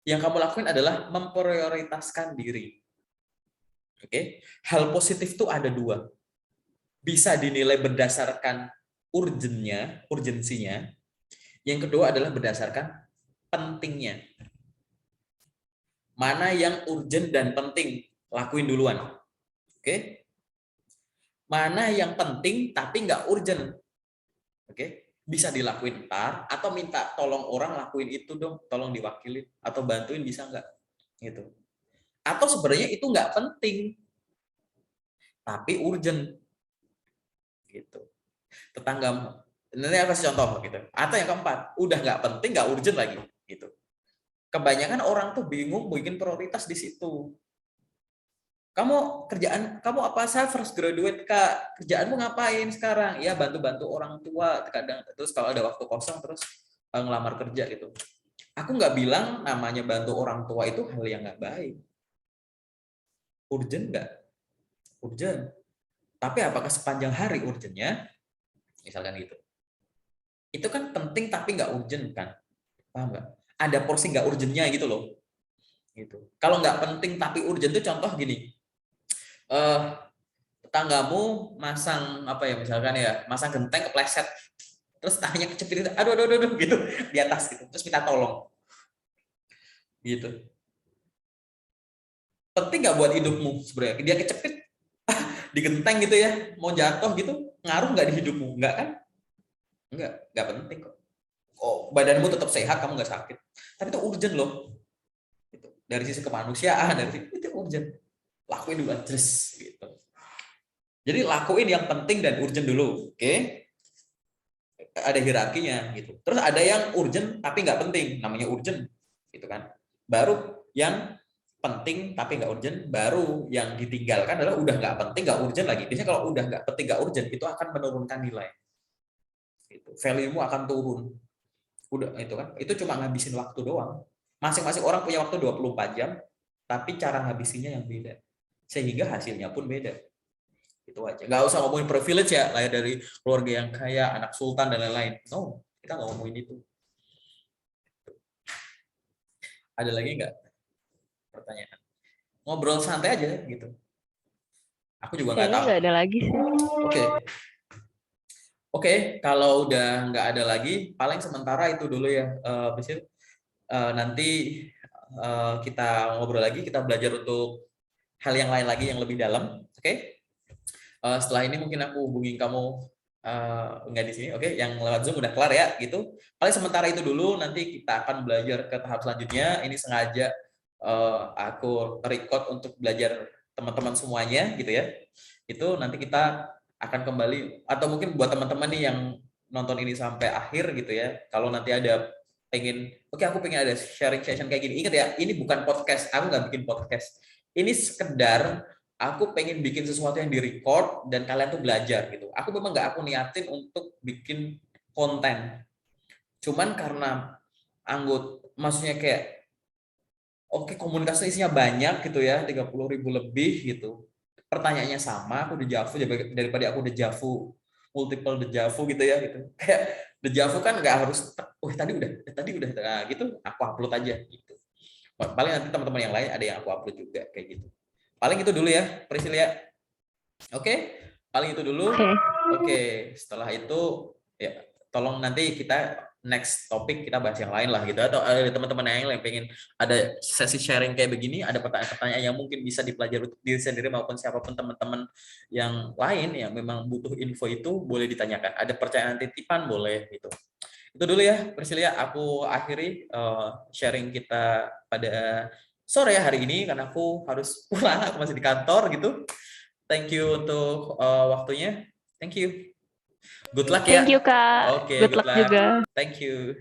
yang kamu lakukan adalah memprioritaskan diri. Oke? Hal positif itu ada 2. Bisa dinilai berdasarkan urgensinya. Yang kedua adalah berdasarkan pentingnya. Mana yang urgent dan penting, lakuin duluan. Oke? Mana yang penting tapi nggak urgent. Oke? Bisa dilakuin ntar, atau minta tolong orang lakuin itu dong, tolong diwakilin, atau bantuin bisa nggak? Gitu. Atau sebenarnya itu nggak penting, tapi urgent. Gitu. Tetangga, nanti aku kasih contoh gitu. Atau yang keempat, udah nggak penting, nggak urgent lagi. Gitu. Kebanyakan orang tuh bingung bikin prioritas di situ. Kamu apa? Saya fresh graduate Kak, kerjaanmu ngapain sekarang? Ya bantu-bantu orang tua kadang, terus kalau ada waktu kosong terus ngelamar kerja gitu. Aku nggak bilang namanya bantu orang tua itu hal yang nggak baik. Urgent nggak? Urgent. Tapi apakah sepanjang hari urgentnya? Misalkan gitu. Itu kan penting tapi nggak urgent kan? Paham nggak? Ada porsi nggak urgentnya gitu loh. Gitu. Kalau nggak penting tapi urgent itu contoh gini. Tetanggamu masang apa ya, misalkan ya, masang genteng kepleset, terus tangannya kecepit, aduh gitu di atas gitu, terus minta tolong gitu. Penting nggak buat hidupmu sebenarnya dia kecepit di genteng gitu ya, mau jatuh gitu, ngaruh nggak di hidupmu? Nggak kan? Nggak penting kok. Oh, badanmu tetap sehat, kamu nggak sakit, tapi itu urgent loh gitu. Dari sisi kemanusiaan, dari sisi itu urgent, lakuin dulu terus gitu. Jadi lakuin yang penting dan urgent dulu, oke? Ada hierarkinya gitu. Terus ada yang urgent tapi nggak penting, namanya urgent, gitu kan. Baru yang penting tapi nggak urgent, baru yang ditinggalkan adalah udah nggak penting, nggak urgent lagi. Biasanya kalau udah nggak penting, nggak urgent, itu akan menurunkan nilai. Gitu. Value-mu akan turun. Udah itu kan, itu cuma ngabisin waktu doang. Masing-masing orang punya waktu 24 jam, tapi cara ngabisinnya yang beda. Sehingga hasilnya pun beda. Itu aja. Nggak usah ngomongin privilege ya, lahir dari keluarga yang kaya, anak sultan dan lain-lain. No, kita nggak ngomongin itu. Ada lagi nggak pertanyaan? Ngobrol santai aja gitu. Aku juga nggak Kayaknya tahu. nggak ada lagi sih. Oke. Oke, kalau udah nggak ada lagi, paling sementara itu dulu ya, Priscil. Nanti kita ngobrol lagi, kita belajar untuk hal yang lain lagi yang lebih dalam. Oke? Setelah ini mungkin aku hubungin kamu nggak di sini, oke? Yang lewat Zoom udah kelar ya, gitu. Paling sementara itu dulu. Nanti kita akan belajar ke tahap selanjutnya. Ini sengaja aku record untuk belajar teman-teman semuanya, gitu ya. Itu nanti kita akan kembali, atau mungkin buat teman-teman nih yang nonton ini sampai akhir gitu ya, kalau nanti ada pengen, oke, aku pengen ada sharing session kayak gini, ingat ya, ini bukan podcast, aku nggak bikin podcast, ini sekedar aku pengen bikin sesuatu yang direcord dan kalian tuh belajar gitu. Aku memang nggak aku niatin untuk bikin konten, cuman karena maksudnya kayak oke, komunitasnya isinya banyak gitu ya, 30.000 lebih gitu. Pertanyaannya sama, aku dejavu daripada aku dejavu multiple dejavu gitu ya gitu. Kayak dejavu kan nggak harus, tadi udah, nah, gitu. Aku upload aja gitu. Paling nanti teman-teman yang lain ada yang aku upload juga kayak gitu. Paling itu dulu ya, Priscilia. Oke, paling itu dulu. Oke. Oke, setelah itu ya tolong nanti kita next topik kita bahas yang lain lah gitu, atau ada teman-teman yang lain pengen ada sesi sharing kayak begini, ada pertanyaan-pertanyaan yang mungkin bisa dipelajari untuk diri sendiri maupun siapapun teman-teman yang lain yang memang butuh info itu boleh ditanyakan. Ada pertanyaan titipan boleh gitu. Itu dulu ya, Priscilia. Aku akhiri sharing kita pada sore hari ini karena aku harus pulang, aku masih di kantor gitu. Thank you untuk waktunya. Thank you. Good luck ya. Thank you, Kak. Oke, Good good luck luck. juga. Thank you.